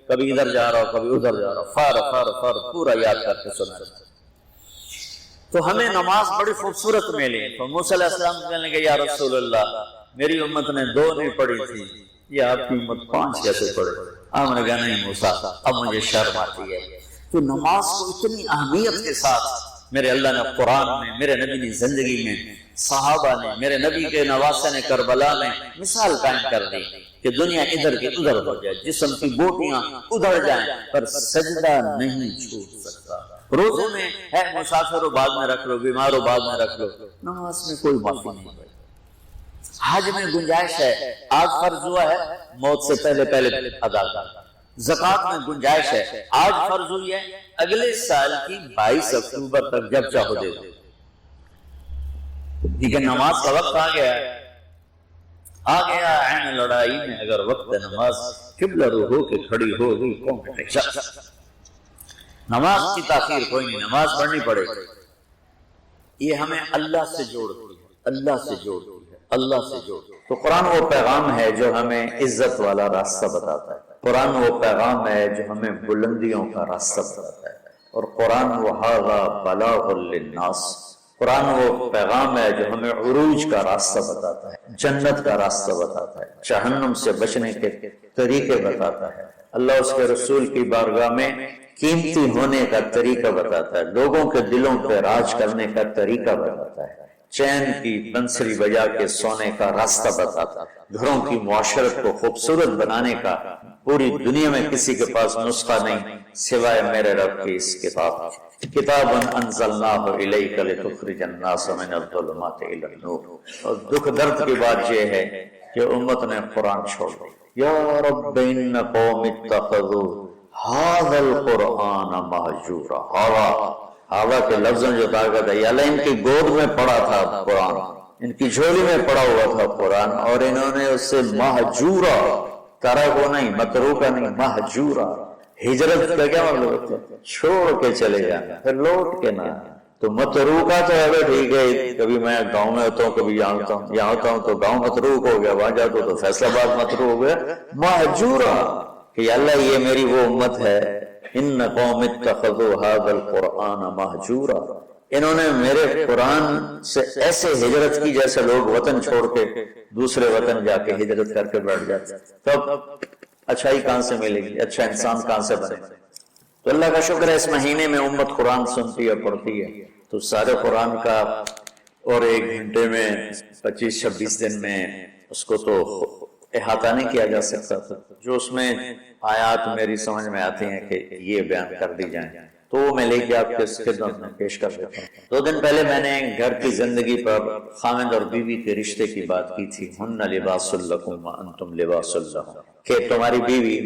کبھی ادھر جا رہا ہو کبھی ادھر جا رہا ہو، فر پورا یاد کر کے سنا دیتے۔ تو ہمیں نماز بڑی خوبصورت ملی۔ تو موسیٰ علیہ السلام کہنے لگے یا رسول اللہ میری امت نے 2 نہیں پڑھی تھی، یہ آپ کی امت 5 کیسے پڑھے؟ آپ نے کہا نہیں موسیٰ اب مجھے شرم آتی ہے۔ تو نماز کو اتنی اہمیت کے ساتھ میرے اللہ نے قرآن میں، میرے نبی نے زندگی میں، صحابہ نے، میرے نبی کے نواسے نے کربلا میں مثال قائم کر دی کہ دنیا ادھر کی ادھر ہو جائے، جسم کی بوٹیاں ادھر جائیں پر سجدہ نہیں چھوٹ سکتا۔ روزے میں ہے مسافر ہو بعد میں رکھ لو، بیمار ہو بعد میں رکھ لو، نماز میں کوئی معافی نہیں ہے۔ حج میں گنجائش ہے، آج فرض ہوا ہے موت سے پہلے ادا کر۔ زکوٰۃ میں گنجائش ہے، آج فرض ہوئی ہے اگلے سال کی 22 اکتوبر تک جب چاہو دے دو۔ لیکن نماز کا وقت آ گیا عین لڑائی میں اگر وقت نماز قبلہ رو ہو کے کھڑی ہو گئی کون کہے نماز کی تاخیر کوئی نہیں، نماز پڑھنی پڑے۔ یہ ہمیں اللہ سے جوڑتی ہے، اللہ سے جوڑتی ہے، اللہ سے جوڑتی ہے۔ تو قرآن وہ پیغام ہے جو ہمیں عزت والا راستہ بتاتا ہے، قرآن وہ پیغام ہے جو ہمیں بلندیوں کا راستہ بتاتا ہے، اور قرآن وہ ھذا بلاغ للناس، قرآن وہ پیغام ہے جو ہمیں عروج کا راستہ بتاتا ہے، جنت کا راستہ بتاتا ہے، جہنم سے بچنے کے طریقے بتاتا ہے، اللہ اس کے رسول کی بارگاہ میں قیمتی ہونے کا طریقہ بتاتا ہے، لوگوں کے دلوں پہ راج کرنے کا طریقہ بتاتا ہے، چین کی بنسری بجا کے سونے کا راستہ بتاتا ہے، گھروں کی معاشرت کو خوبصورت بنانے کا پوری دنیا میں کسی کے پاس نسخہ نہیں سوائے میرے رب کی اس کتاب کتاب انزلناہ الیک لتخرج الناس من الظلمات الی النور۔ اور دکھ درد کی بات یہ ہے کہ امت نے قرآن چھوڑ دی۔ یا رب ان قوم اتخذوا ھذا القرآن مہجورا، ہوا کے لفظوں جو طاقت ہے، یا اللہ ان کی گود میں پڑا تھا قرآن، ان کی جھولی میں پڑا ہوا تھا قرآن، اور انہوں نے اس سے مہجورا، ترک نہیں، متروکا نہیں، مہجورا۔ ہجرت کا کیا مطلب ہوتا ہے؟ چھوڑ کے چلے جانا، پھر لوٹ کے نہ۔ تو متروکا تو ہے ٹھیک ہے، کبھی میں گاؤں میں ہوتا ہوں کبھی یہاں ہوتا ہوں، یہاں ہوتا ہوں تو گاؤں متروک ہو گیا، وہاں جاتا ہوں تو فیصلہ آباد متروک ہو گیا، مہجورا کہ اللہ یہ میری وہ امت ہے، ان قوم اتخذوا ھذا القرآن مہجورا، انہوں نے میرے قرآن سے ایسے ہجرت کی جیسے لوگ وطن چھوڑ کے دوسرے وطن جا کے ہجرت کر کے بیٹھ جاتے، تو اچھائی کہاں سے ملے گی، اچھا انسان کہاں سے بنے؟ تو اللہ کا شکر ہے اس مہینے میں امت قرآن سنتی ہے، پڑھتی ہے، تو سارے قرآن کا اور 1 گھنٹے میں 25-26 دن میں اس کو تو احاطہ نہیں کیا جا سکتا تھا، جو اس میں آیات میری سمجھ میں آتی ہیں کہ یہ بیان کر دی جائیں تو وہ میں لے کے آپ کے خدمت میں پیش کر دیتا ہوں۔ 2 دن پہلے میں نے گھر کی زندگی پر خاوند اور بیوی کے رشتے کی بات کی تھی، ہن لباس لکم وانتم لباس لہم، کہ تمہاری بیوی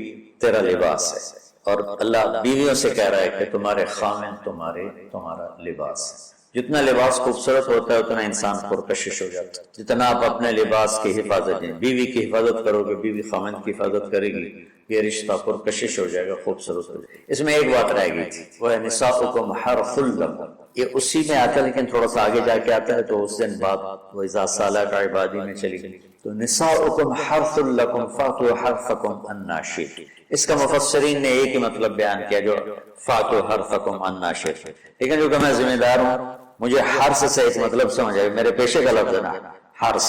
تیرا لباس ہے، اور اللہ بیویوں سے کہہ رہا ہے کہ تمہارے خاوند تمہارا لباس ہے۔ جتنا لباس خوبصورت ہوتا ہے اتنا انسان پرکشش ہو جاتا ہے۔ جتنا آپ اپنے لباس کی حفاظت دیں، بیوی کی حفاظت کرو گے، بیوی خاوند کی حفاظت کرے گی، یہ رشتہ پرکشش ہو جائے گا، خوبصورت ہو جائے گا۔ اس میں ایک بات رہ گئی تھی، وہ ہے نساؤکم حرث لکم، یہ اسی میں آتا ہے لیکن تھوڑا سا آگے جا کے آتا ہے، تو اس دن بعد وَإِذَا سَأَلَكَ عِبَادِي میں چلی گئی، تو نساؤکم حرث لکم فَأْتُوا حَرْثَكُمْ أَنَّىٰ شِئْتُمْ۔ اس کا مفسرین نے ایک ہی مطلب بیان کیا جو فَأْتُوا حَرْثَكُمْ أَنَّىٰ شِئْتُمْ، لیکن جو کہ میں ذمہ دار ہوں مجھے حرث سے ایک مطلب سمجھ آئے، میرے پیشے کا لفظ ہے نا حرث،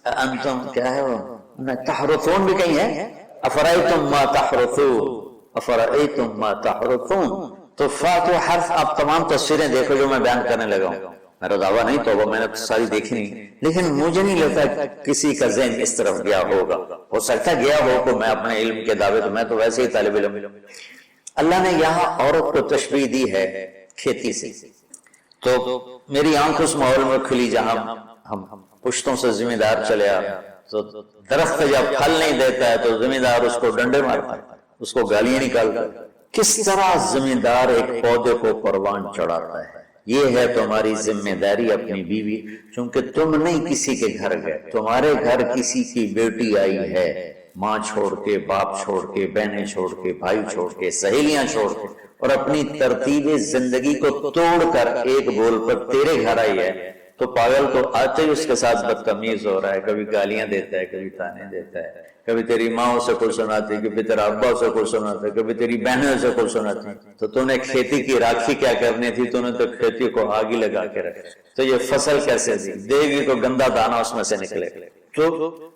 انتم کیا ہے وہ تحرثون بھی کہیں ہے، افرائیتم ما تحرثون، افرائیتم ما تحرثون، تو فاتو حرف آپ تمام تصویریں دیکھو جو میں بیان کرنے لگا ہوں، میرا دعویٰ نہیں تو میں نے ساری دیکھی نہیں، لیکن مجھے نہیں لگتا کسی کا ذہن اس طرف گیا ہوگا، ہو سکتا گیا ہو کہ میں اپنے علم کے دعوے تو میں تو ویسے ہی طالب علم۔ اللہ نے یہاں عورت کو تشبیہ دی ہے کھیتی سے، تو میری آنکھ اس ماحول میں کھلی جہاں ہم پشتوں سے ذمہ دار چلے آ، تو درخت جب پھل نہیں دیتا ہے تو ذمہ دار اس کو ڈنڈے مارتا ہے، اس کو گالیاں نکالتا ہے۔ کس طرح ذمہ دار ایک پودے کو پروان چڑھاتا ہے، یہ ہے تمہاری ذمہ داری اپنی بیوی، چونکہ تم نہیں کسی کے گھر گئے، تمہارے گھر کسی کی بیٹی آئی ہے، ماں چھوڑ کے، باپ چھوڑ کے، بہنیں چھوڑ کے، بھائی چھوڑ کے، سہیلیاں چھوڑ کے، اور اپنی ترتیب زندگی کو توڑ کر ایک بول پر تیرے گھر آئی ہے، تو پاگل تو آتے ہی اس کے ساتھ بدتمیز ہو رہا ہے، کبھی گالیاں دیتا ہے، کبھی تانے دیتا ہے، کبھی تیری ماں سے کچھ سناتی، کبھی تیرا ابا سے کچھ سناتا، کبھی تیری بہنوں سے کچھ سناتی، تو تو نے کھیتی کی راکھی کیا کرنی تھی، تو نے تو کھیتی کو آگ ہی لگا کے رکھا، تو یہ فصل کیسے دی دے گی، تو گندا دانا اس میں سے نکلے۔ تو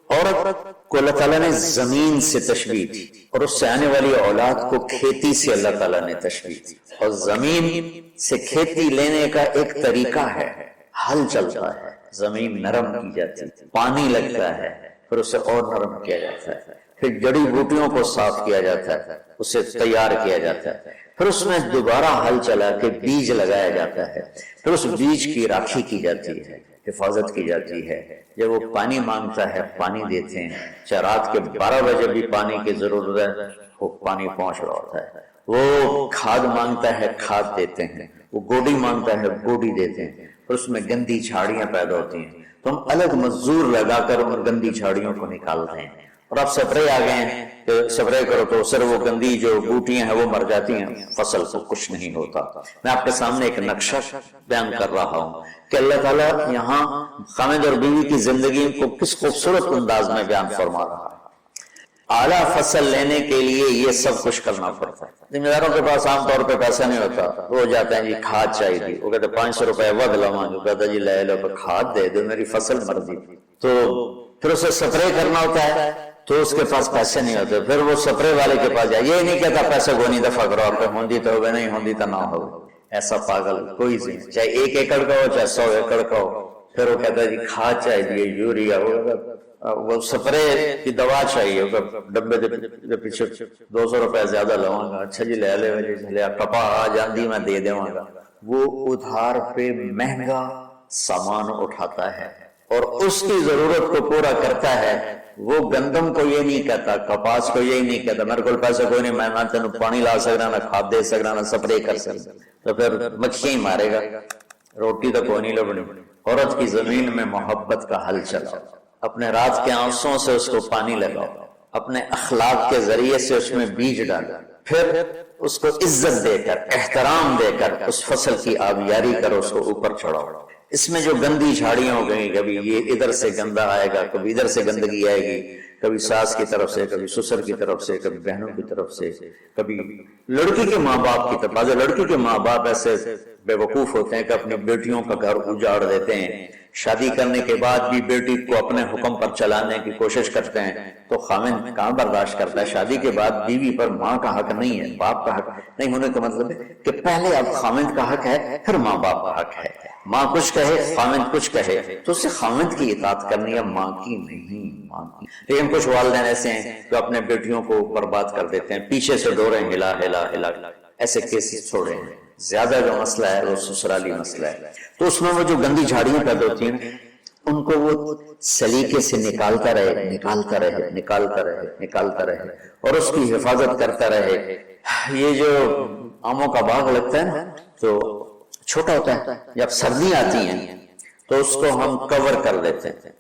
عورت کو اللہ تعالیٰ نے زمین سے تشبیہ دی، اور اس سے آنے والی اولاد کو کھیتی سے اللہ تعالیٰ نے تشبیہ دی، اور زمین سے کھیتی لینے کا ایک طریقہ ہے، ہل چلتا ہے، زمین نرم کی جاتی ہے، پانی لگتا ہے، پھر اسے اور نرم کیا جاتا ہے، پھر جڑی بوٹیوں کو صاف کیا جاتا ہے، اسے تیار کیا جاتا ہے، پھر اس میں دوبارہ ہل چلا کے بیج لگایا جاتا ہے، پھر اس بیج کی راکھی کی جاتی ہے، حفاظت کی جاتی ہے، جب وہ پانی مانگتا ہے پانی دیتے ہیں، چاہے رات کے 12 بجے بھی پانی کی ضرورت ہے وہ پانی پہنچ رہا ہوتا ہے، وہ کھاد مانگتا ہے کھاد دیتے ہیں، وہ گوڈی مانگتا ہے گوڈی دیتے ہیں، اور اس میں گندی جھاڑیاں پیدا ہوتی ہیں تو ہم الگ مزدور لگا کر ان گندی جھاڑیوں کو نکالتے ہیں، اور اب سپرے آ گئے ہیں کہ سپرے کرو تو صرف وہ گندی جو بوٹیاں ہیں وہ مر جاتی ہیں، فصل کو کچھ نہیں ہوتا۔ میں آپ کے سامنے ایک نقشہ بیان کر رہا ہوں کہ اللہ تعالیٰ یہاں خاوند اور بیوی کی زندگی کو کس خوبصورت انداز میں بیان فرما رہا ہے۔ اعلیٰ فصل لینے کے لیے یہ سب کچھ کرنا پڑتا ہے۔ ذمہ داروں کے پاس عام طور پہ پیسہ نہیں ہوتا، وہ جاتے ہیں جی کھاد چاہیے تھی، وہ کہتے 500 روپے ود لواں، جو کہتا جی لے لو کھاد دے دو میری فصل مر دی، تو پھر اسے سپرے کرنا ہوتا ہے تو اس کے پاس پیسے نہیں ہوتے، پھر وہ سپرے والے کے پاس جائے، یہ نہیں کہتا پیسے کو نہیں دفع کرو، آپ ہوندی تو ہوگا نہیں ہوندی تو نہ ہو، ایسا پاگل کوئی نہیں، چاہے 1 ایکڑ کا ہو چاہے 100 ایکڑ کا ہو، پھر وہ کہتا ہے جی کھاد چاہیے، یوریا، وہ سپرے کی دوا چاہیے، ڈبے دے پیچھے 200 روپے زیادہ لواں گا، اچھا جی لے لے کپا آ جاندی میں دے دوں گا، وہ ادھار پہ مہنگا سامان اٹھاتا ہے اور اس کی ضرورت کو پورا کرتا ہے۔ وہ گندم کو یہ نہیں کہتا، کپاس کو یہ نہیں کہتا میرے کو پیسے کوئی نہیں، میں نہ تینوں پانی لا سکنا، نہ کھاد دے سکنا، نہ سپرے کر سکنا، تو پھر مکھیاں ہی مارے گا، روٹی تو کوئی نہیں لبنی۔ عورت کی زمین میں محبت کا حل چلاؤ، اپنے رات کے آنسوں سے اس کو پانی لگاؤ، اپنے اخلاق کے ذریعے سے اس میں بیج ڈالو، پھر اس کو عزت دے کر، احترام دے کر اس فصل کی آبیاری کرو، اس کو اوپر چڑھاؤ۔ اس میں جو گندی جھاڑیاں ہو گئی، کبھی یہ ادھر سے گندا آئے گا، کبھی ادھر سے گندگی آئے گی، کبھی ساس کی طرف سے، کبھی سسر کی طرف سے، کبھی بہنوں کی طرف سے، کبھی لڑکی کے ماں باپ کی طرف۔ بعض لڑکی کے ماں باپ ایسے بے وقوف ہوتے ہیں کہ اپنی بیٹیوں کا گھر اجاڑ دیتے ہیں، شادی کرنے کے بعد بھی بیٹی کو اپنے حکم پر چلانے کی کوشش کرتے ہیں، تو خاوند کہاں برداشت کرتا ہے؟ شادی کے بعد بیوی پر ماں کا حق نہیں ہے، باپ کا حق نہیں ہونے کا مطلب ہے کہ پہلے اب خاوند کا حق ہے، پھر ماں باپ کا حق ہے۔ ماں کچھ کہے خامد کچھ کہے تو اسے خامد کی اطاعت کرنی ہے، ماں کی نہیں، ماں کی۔ لیکن کچھ والدین ایسے ہیں جو اپنے بیٹیوں کو برباد کر دیتے ہیں، پیچھے سے ڈوریں ہلا ہلا ہلا، ایسے کیسز چھوڑے ہیں۔ زیادہ جو مسئلہ ہے وہ سسرالی مسئلہ ہے، تو اس میں وہ جو گندی جھاڑیاں پیدا ہوتی ہیں ان کو وہ سلیقے سے نکالتا رہے نکالتا رہے نکالتا رہے نکالتا رہے اور اس کی حفاظت کرتا رہے۔ یہ جو آموں کا باغ لگتا ہے نا تو چھوٹا ہوتا ہے، جب سردی آتی ہیں تو اس کو ہم کور کر لیتے ہیں،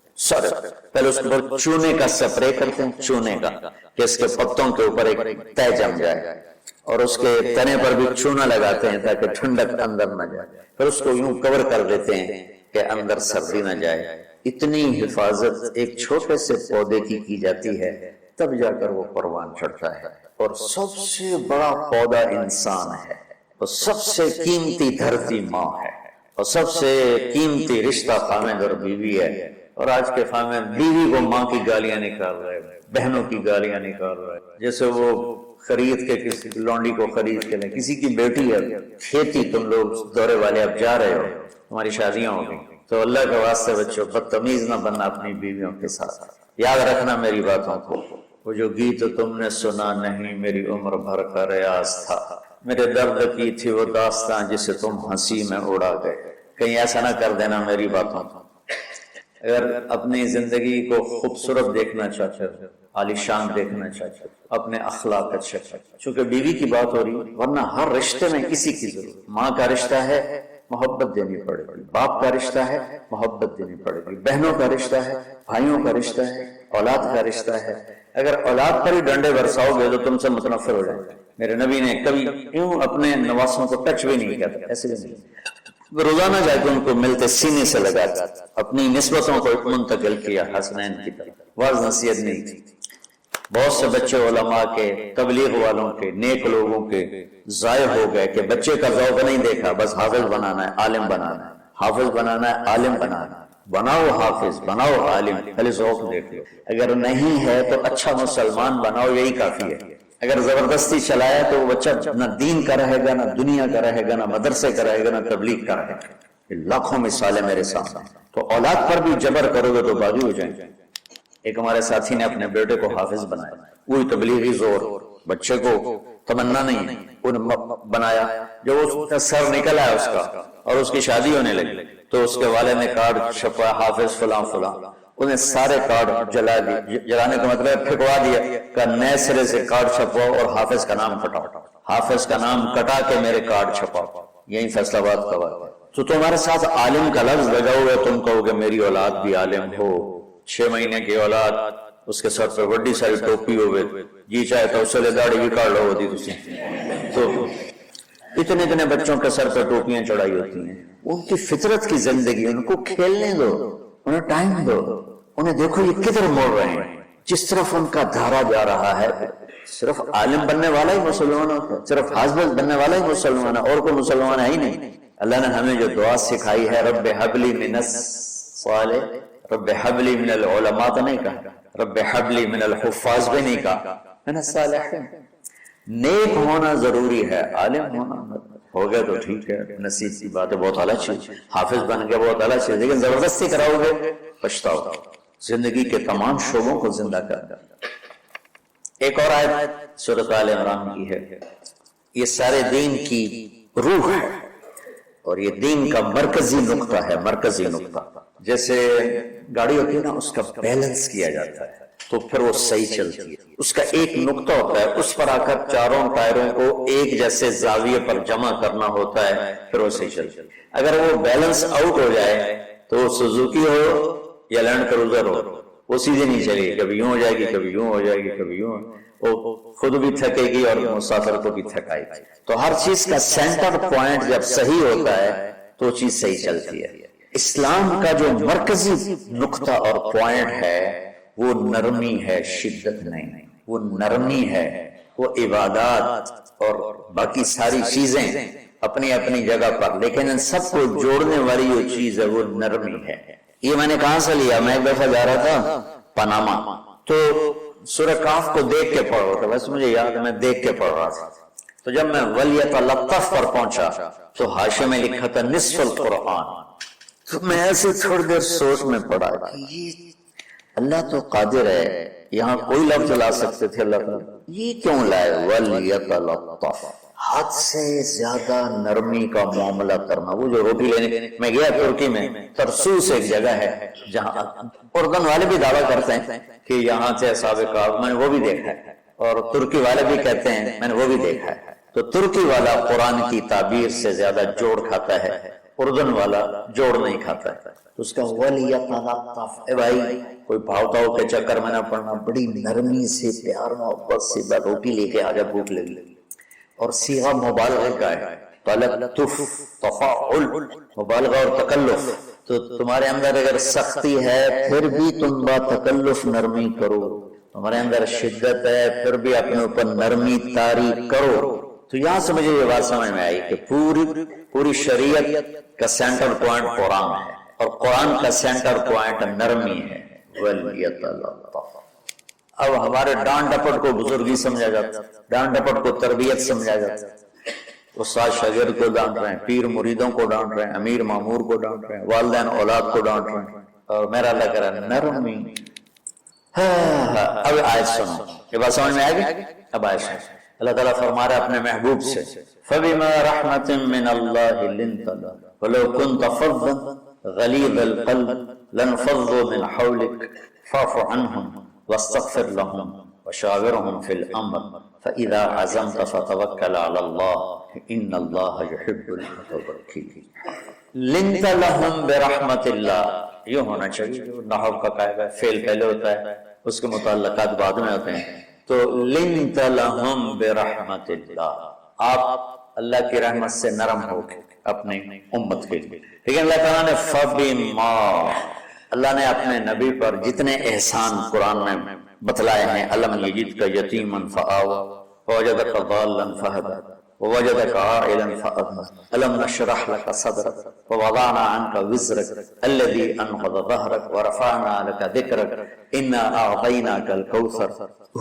پہلے اس کے اوپر چونے کا سپرے کرتے ہیں، چونے کا، کہ اس کے پتوں کے اوپر ایک تہ جم جائے، اور اس کے تنے پر بھی چونا لگاتے ہیں تاکہ ٹھنڈک اندر نہ جائے، پھر اس کو یوں کور کر دیتے ہیں کہ اندر سردی نہ جائے۔ اتنی حفاظت ایک چھوٹے سے پودے کی جاتی ہے، تب جا کر وہ پروان چڑھتا ہے۔ اور سب سے بڑا پودا انسان ہے، اور سب سے قیمتی دھرتی ماں ہے، اور سب سے قیمتی رشتہ خامد اور بیوی ہے۔ اور آج کے خامد بیوی کو ماں کی گالیاں نکال رہے، بہنوں کی گالیاں نکال رہے، جیسے وہ خرید کے کسی لونڈی کو خرید کے لیں، کسی کی بیٹی ہے کھیتی، تم لوگ دورے والے اب جا رہے ہو، تمہاری شادیاں ہو گئی، تو اللہ کے واسطے بچوں بدتمیز نہ بننا اپنی بیویوں کے ساتھ، یاد رکھنا میری باتوں کو۔ وہ جو گیت تم نے سنا نہیں میری عمر بھر کا ریاض تھا، میرے درد کی تھی وہ داستان جسے تم ہنسی میں اڑا گئے۔ کہیں ایسا نہ کر دینا میری باتوں کو۔ اگر اپنی زندگی کو خوبصورت دیکھنا چاہتے ہو، عالیشان دیکھنا چاہتے ہو، اپنے اخلاق اچھے، چونکہ بیوی کی بات ہو رہی ہے، ورنہ ہر رشتے میں کسی کی ضرورت، ماں کا رشتہ ہے محبت دینی پڑے گی، باپ کا رشتہ ہے محبت دینی پڑے گی، بہنوں کا رشتہ ہے، بھائیوں کا رشتہ ہے، اولاد کا رشتہ ہے۔ اگر اولاد پر ہی ڈنڈے برساؤ گے تو تم سے متنفر ہو جائیں گے۔ میرے نبی نے کبھی کیوں اپنے نواسوں کو ٹچ بھی نہیں کیا تھا، ایسے بھی نہیں، روزانہ جا کے ان کو ملتے سینے سے لگا اپنی نسبتوں کو منتقل کیا حسنین کی طرف، واضح نصیحت نہیں تھی۔ بہت سے بچے علماء کے، تبلیغ والوں کے، نیک لوگوں کے ضائع ہو گئے کہ بچے کا ذوق نہیں دیکھا، بس حافظ بنانا ہے، عالم بنانا ہے، حافظ بنانا ہے، عالم بنانا ہے، بناؤ حافظ، بناؤ عالم، پہلے ذوق دیکھ لو، اگر نہیں ہے تو اچھا مسلمان بناؤ، یہی کافی ہے۔ اگر زبردستی چلایا تو وہ بچہ نہ دین کا رہے گا، نہ دنیا کا رہے گا، نہ مدرسے کا رہے گا، نہ تبلیغ کا رہے گا۔ لاکھوں مثالیں میرے سامنے۔ تو اولاد پر بھی جبر کرو گے تو باغی ہو جائیں گے۔ ایک ہمارے ساتھی نے اپنے بیٹے کو حافظ بنایا، وہی تبلیغی زور، بچے کو تمنا نہیں بنایا، جب اس کا سر نکل آیا اس کا اور اس کی شادی ہونے لگی تو اس کے والد نے کارڈ چھپا، حافظ فلاں فلاں، انہیں سارے کارڈ جلا دیے، جلانے کا مطلب پھینکوا دیا کہ نئے سرے سے کارڈ چھپواؤ اور حافظ کا نام کٹاؤ، حافظ کا نام کٹا کے میرے کارڈ چھپاؤ۔ یہی فیصل آباد کا واقعہ۔ تو تمہارے ساتھ عالم کا لفظ لگا ہوا ہے، تم کہو گے میری اولاد بھی عالم ہو، 6 مہینے کی اولاد، اس کے سر پہ بڑی ساری ٹوپی ہوئے، جی چاہے تو اس سے داڑھی بھی کاٹ لو ہوتی تھی۔ تو اتنے بچوں کے سر پہ ٹوپیاں چڑھائی ہوتی ہیں، ان کی فطرت کی زندگی، ان کو کھیلنے دو، انہیں ٹائم دو، انہیں دیکھو یہ کدھر موڑ رہے ہیں، جس طرف ان کا دھارا جا رہا ہے۔ صرف عالم بننے والا ہی مسلمان ہوتا ہے، صرف حافظ بننے والا ہی مسلمان ہے، اور کوئی مسلمان ہے ہی نہیں۔ اللہ نے ہمیں جو دعا سکھائی ہے، رب حبلی من الصالح، رب حبلی من العلماء تو نہیں کہا، رب حبلی من الحفاظ بھی نہیں کہا، من الصالحین۔ نیک ہونا ضروری ہے، عالم ہونا ہو گیا تو ٹھیک ہے، نصیب کی بات ہے، بہت اعلیٰ چیز، حافظ بن گیا بہت اعلیٰ چیز، لیکن زبردستی کراؤ گے پچھتاؤ۔ زندگی کے تمام شعبوں کو زندہ کر دیں۔ ایک اور آیت سورۃ آل عمران کی ہے، یہ سارے دین کی روح ہے اور یہ دین کا مرکزی نقطہ ہے، مرکزی نقطہ۔ جیسے گاڑی ہوتی ہے نا، اس کا بیلنس کیا جاتا ہے تو پھر وہ صحیح چلتی ہے، اس کا ایک نقطہ ہوتا ہے، اس پر آ کر چاروں ٹائروں کو ایک جیسے زاویے پر جمع کرنا ہوتا ہے، پھر وہ صحیح چلتی ہے۔ اگر وہ بیلنس آؤٹ ہو جائے تو سوزوکی ہو یا لینڈ کروزر ہو، وہ سیدھے نہیں چلے گی، کبھی یوں ہو جائے گی، کبھی یوں ہو جائے گی، کبھی یوں، وہ خود بھی تھکے گی اور مسافر کو بھی تھکائے گی۔ تو ہر چیز کا سینٹر پوائنٹ جب صحیح ہوتا ہے تو چیز صحیح چلتی ہے۔ اسلام کا جو مرکزی نقطہ اور پوائنٹ ہے وہ نرمی ہے، شدت نہیں، وہ نرمی ہے، وہ عبادات اور باقی ساری چیزیں اپنی اپنی جگہ پر، لیکن ان سب کو جوڑنے والی جو چیز ہے وہ نرمی ہے۔ یہ میں نے کہاں سے لیا؟ میں ایک دفعہ جا رہا تھا پاناما، تو سورہ کاف کو دیکھ کے پڑھ رہا تھا، بس مجھے یاد ہے میں دیکھ کے پڑھ رہا تھا۔ تو جب میں ولیتلطف پر پہنچا تو حاشیے میں لکھا تھا نصف القرآن، تو میں ایسے تھوڑی دیر سوچ میں پڑا کہ یہ اللہ تو قادر ہے، یہاں کوئی لفظ لا سکتے تھے اللہ تعالیٰ، یہ کیوں لائے؟ وَلْيَتَلَطَّفْ، حد سے زیادہ نرمی کا معاملہ کرنا. وہ جو روٹی لینے میں گیا ترکی میں، ترسوس ایک جگہ ہے جہاں اردن والے بھی دعویٰ کرتے ہیں کہ یہاں سے سابق، میں نے وہ بھی دیکھا ہے، اور ترکی والے بھی کہتے ہیں، میں نے وہ بھی دیکھا ہے. تو ترکی والا قرآن کی تعبیر سے زیادہ جوڑ کھاتا ہے، اردن والا جوڑ نہیں کھاتا ہے. تو اس کا وَلْيَتَلَطَّفْ، اے بھائی کوئی بھاؤتاؤ کے چکر میں نہ پڑنا، بڑی نرمی سے پیار محبت سے روٹی لے کے آجا، بھوک لگی. اور صیغہ مبالغہ کا ہے، تلطف، تفاعل، مبالغہ اور تکلف. تو تمہارے اندر اگر سختی ہے پھر بھی تم با تکلف نرمی کرو، تمہارے اندر شدت ہے پھر بھی اپنے اوپر نرمی طاری کرو. تو یہاں سے مجھے یہ بات سمجھ میں آئی کہ پوری شریعت کا سینٹر پوائنٹ قرآن ہے، اور قرآن کا سینٹر پوائنٹ نرمی ہے. اب ہمارے ڈانٹ ڈپٹ کو بزرگی سمجھا جاتا، ڈانٹ ڈپٹ کو تربیت سمجھا جاتا. استاد شاگرد کو ڈانٹ رہے ہیں، پیر مریدوں کو ڈانٹ رہے ہیں، امیر مامور کو ڈانٹ رہے ہیں، والدین اولاد کو ڈانٹ رہے ہیں. اور میرا اللہ کہہ رہا ہے نرمی. اب آیت سنو، یہ بات سمجھ میں آئے گی؟ اب آیت سنو. اللہ تعالیٰ فرما رہا ہے اپنے محبوب سے، فَبِمَا رَحْمَةٍ مِّنَ اللَّهِ لِنْتَ لَهُمْ وَلَوْ كُنْتَ فَظًّا غَلِيظَ الْقَلْبِ لَانفَضُّوا مِنْ حَوْلِكَ فَاعْفُ عَنْهُمْ وَاسْتَغْفِرْ لَهُمْ وَشَاوِرْهُمْ فِي الْأَمْرِ فَإِذَا عَزَمْتَ فَتَوَكَّلْ عَلَى اللَّهِ إِنَّ اللَّهَ يُحِبُّ الْمُتَوَكِّلِينَ. لِنْتَ لَهُمْ بِرَحْمَةِ اللَّهِ، یہ ہونا چاہیے. نحو کا قاعدہ ہے، فعل پہلے ہوتا ہے، اس کے متعلقات بعد میں ہوتے ہیں. تو لنت لہم برحمت اللہ، آپ اللہ کی رحمت سے نرم ہو گئے اپنی امت کے لیے. لیکن اللہ تعالیٰ نے فبما، اللہ نے اپنے نبی پر جتنے احسان قرآن میں بتلائے ہیں، علم یجد کا یتیما فآوى ووجدک ضالا فہدی ووجدک عائلا فأغنی الم نشرح لك صدرك ووضعنا عنك وزرك الذي انقض ظهرك ورفعنا لك ذكرك انا اعطيناك الكوثر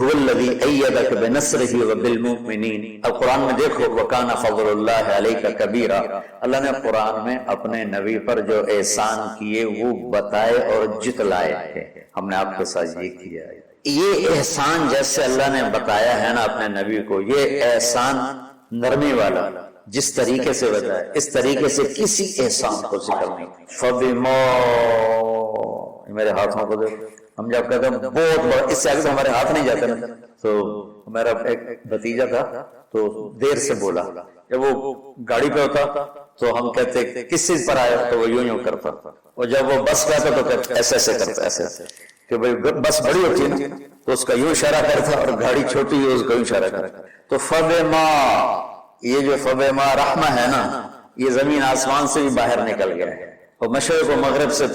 هو الذي ايدك بنصره وبالمؤمنين. اب قرآن میں دیکھو، وكان فضل الله عليك كبيرا، اللہ نے قرآن میں اپنے نبی پر جو احسان کیے وہ بتائے اور جتلائے تھے. ہم نے آپ کے ساتھ یہ کیا ہے. یہ احسان جیسے اللہ نے بتایا ہے نا اپنے نبی کو، یہ احسان نرمی والا جس طریقے سے بتایا، اس طریقے سے کسی احسان کو ذکر نہیں. فبما، میرے ہاتھوں کو دیکھو، ہم جب کہتے ہیں بہت بڑا، اس سے آگے تو ہمارے ہاتھ نہیں جاتے نا. تو میرا ایک بھتیجا تھا تو دیر سے بولا، جب وہ گاڑی پہ ہوتا تو ہم کہتے کس چیز پر آیا، تو وہ یوں کرتا، اور جب وہ بس پہ آتا تو کہتے ایسے ایسے کرتا، ایسے ایسے، کہ بھائی بس بڑی ہوتی ہے نا تو اس کا یوں اشارہ کرتا، اور گاڑی چھوٹی ہے اس کا یوں اشارہ کرتا. تو فبما، یہ جو فبما رحمہ ہے نا، یہ زمین آسمان سے بھی باہر نکل گیا ہے، اور مشرق و مغرب سے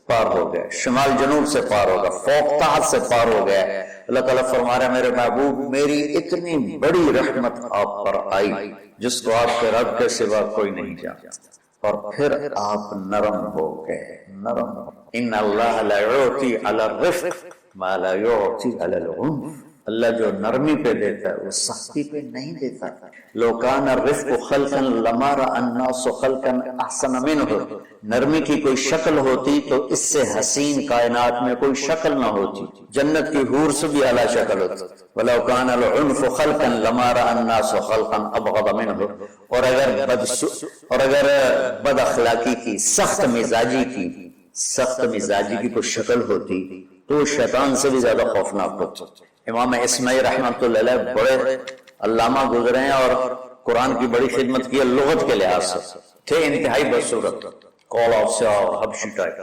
پار ہو گیا، شمال جنوب سے پار ہوگا، فوق تحت سے پار ہو گیا. اللہ تعالیٰ فرما رہا ہے میرے محبوب، میری اتنی بڑی رحمت آپ پر آئی جس کو آپ کے رب کے سوا کوئی نہیں جانتا، اور پھر آپ نرم ہو گئے. نرم ہو. ان اللہ لا یعطی علی الرفق ما لا یعطی علی العنف، اللہ جو نرمی پہ دیتا ہے وہ سختی پہ نہیں دیتا. لو کان الرفق خلقا لما رأى الناس خلقا احسن منه، نرمی کی کوئی شکل ہوتی تو اس سے حسین کائنات میں کوئی شکل نہ ہوتی، جنت کی حور سے بھی اعلیٰ شکل ہوتی. ولو کان العنف خلقا لما رأى الناس خلقا ابغض منه، اور اگر بد اخلاقی کی، سخت مزاجی کی کوئی شکل ہوتی تو شیطان سے بھی زیادہ خوفناک ہوتی. امام اسماعی رحمۃ اللہ علیہ بڑے علامہ گزرے ہیں اور قرآن کی بڑی خدمت کی ہے لغت کے لحاظ سے، تھے انتہائی بدصورت، قول آف سے حبشی ٹائپ.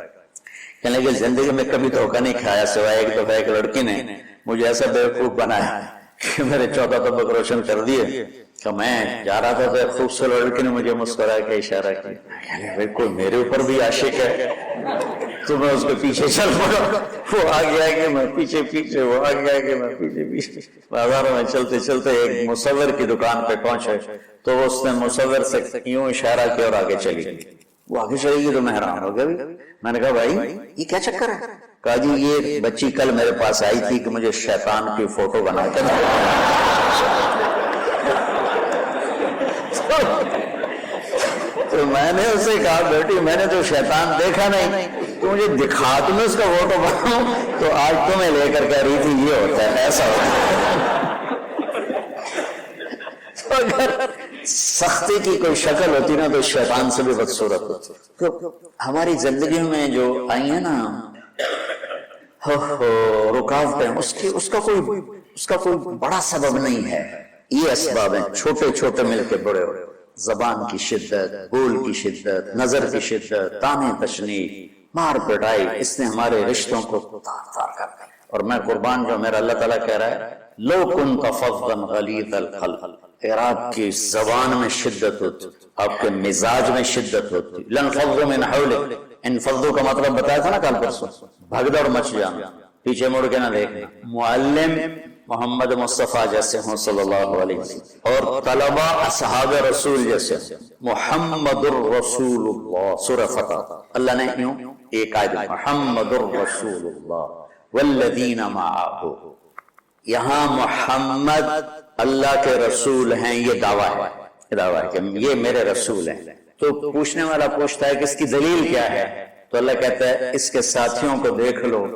کہنے لگے زندگی میں کبھی دھوکہ نہیں کھایا سوائے ایک دفعہ ایک لڑکی نے مجھے ایسا بیوقوف بنایا کہ میرے 14 طبق روشن کر دیے کہ میں جا رہا تھا تو ایک خوبصورت لڑکی نے مجھے مسکرا کے اشارہ کیا، بھائی کوئی میرے اوپر بھی عاشق ہے تو میں اس کے پیچھے چل پڑا، وہ آگے آگے میں پیچھے، وہ آگے آگے میں پیچھے. بازاروں میں چلتے چلتے ایک مصور کی دکان پہ پہنچے تو اس نے مصور سے یوں اشارہ کیا اور آگے چلی گئی. وہ آگے چلی گئی تو میں حیران ہو گیا. میں نے کہا بھائی یہ کیا چکر ہے؟ کہا جی یہ بچی کل میرے پاس آئی تھی کہ مجھے شیطان کی فوٹو بنا کے تو میں نے اسے کہا بیٹی میں نے تو شیطان دیکھا نہیں، تو مجھے دکھا تمہیں اس کا فوٹو بناؤں، تو آج تمہیں لے کر کہہ رہی تھی یہ ہوتا ہے ایسا ہوتا ہے۔ تو اگر سختی کی کوئی شکل ہوتی نا تو شیطان سے بھی بدصورت ہوتی۔ تو ہماری زندگی میں جو آئی ہیں نا رکاوٹیں، اس کا کوئی بڑا سبب نہیں ہے، یہ اسباب ہیں چھوٹے چھوٹے مل کے بڑے ہوئے، زبان کی شدت، بول کی شدت، نظر کی شدت، تانے تشنی، مار پٹائی، اس نے ہمارے رشتوں کو تار تار کر دیا۔ اور میں قربان جو میرا اللہ تعالیٰ کہہ رہا ہے لو كنت فظا غلیظ القلب، اگر آپ کی زبان میں شدت ہوتی، آپ کے مزاج میں شدت ہوتی، لانفضوا من حولک، انفضوا کا مطلب بتایا تھا نا کل پرسوں، بھگ دوڑ مچ جانا، پیچھے مڑ کے نہ دیکھنا، معلم محمد مصطفیٰ جیسے ہوں صلی اللہ علیہ وسلم، اور طلبہ اصحاب رسول جیسے محمد الرسول اللہ، سورہ فتح اللہ نے یوں ایک آیت محمد الرسول اللہ والذین معہ، یہاں محمد اللہ کے رسول ہیں، یہ دعویٰ ہے کہ یہ میرے رسول ہیں۔ تو پوچھنے والا پوچھتا ہے کہ اس کی دلیل کیا ہے، تو اللہ کہتا ہے اس کے ساتھیوں کو دیکھ لو،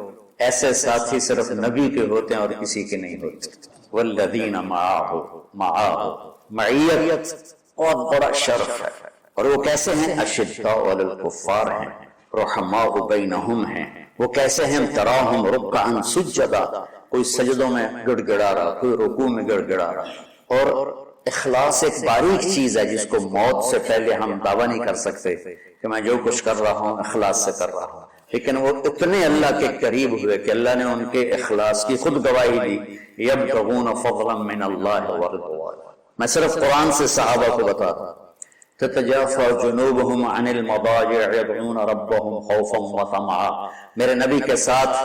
ایسے ساتھی صرف نبی کے ہوتے ہیں اور کسی کے نہیں ہوتے۔ والذین معہ، معیت بہت بڑا شرف ہے، اور وہ کیسے ہیں؟ اشداء علی الکفار ہیں، رحماء بینہم ہیں، وہ کیسے ہیں؟ تراہم رکعا سجدا، کوئی سجدوں میں گڑ گڑا رہا، کوئی رکوع میں گڑ گڑا رہا۔ اور اخلاص ایک باریک چیز ہے جس کو موت سے پہلے ہم دعویٰ نہیں کر سکتے کہ میں جو کچھ کر رہا ہوں اخلاص سے کر رہا ہوں، لیکن وہ اتنے اللہ کے قریب ہوئے کہ اللہ نے ان کے اخلاص کی خود گواہی دی، یبتغون فضلا من اللہ ورضوان۔ میں صرف قرآن سے صحابہ کو بتاتا، تتجافى جنوبهم عن المضاجع يدعون ربهم خوفا وطمعا، میرے نبی کے ساتھ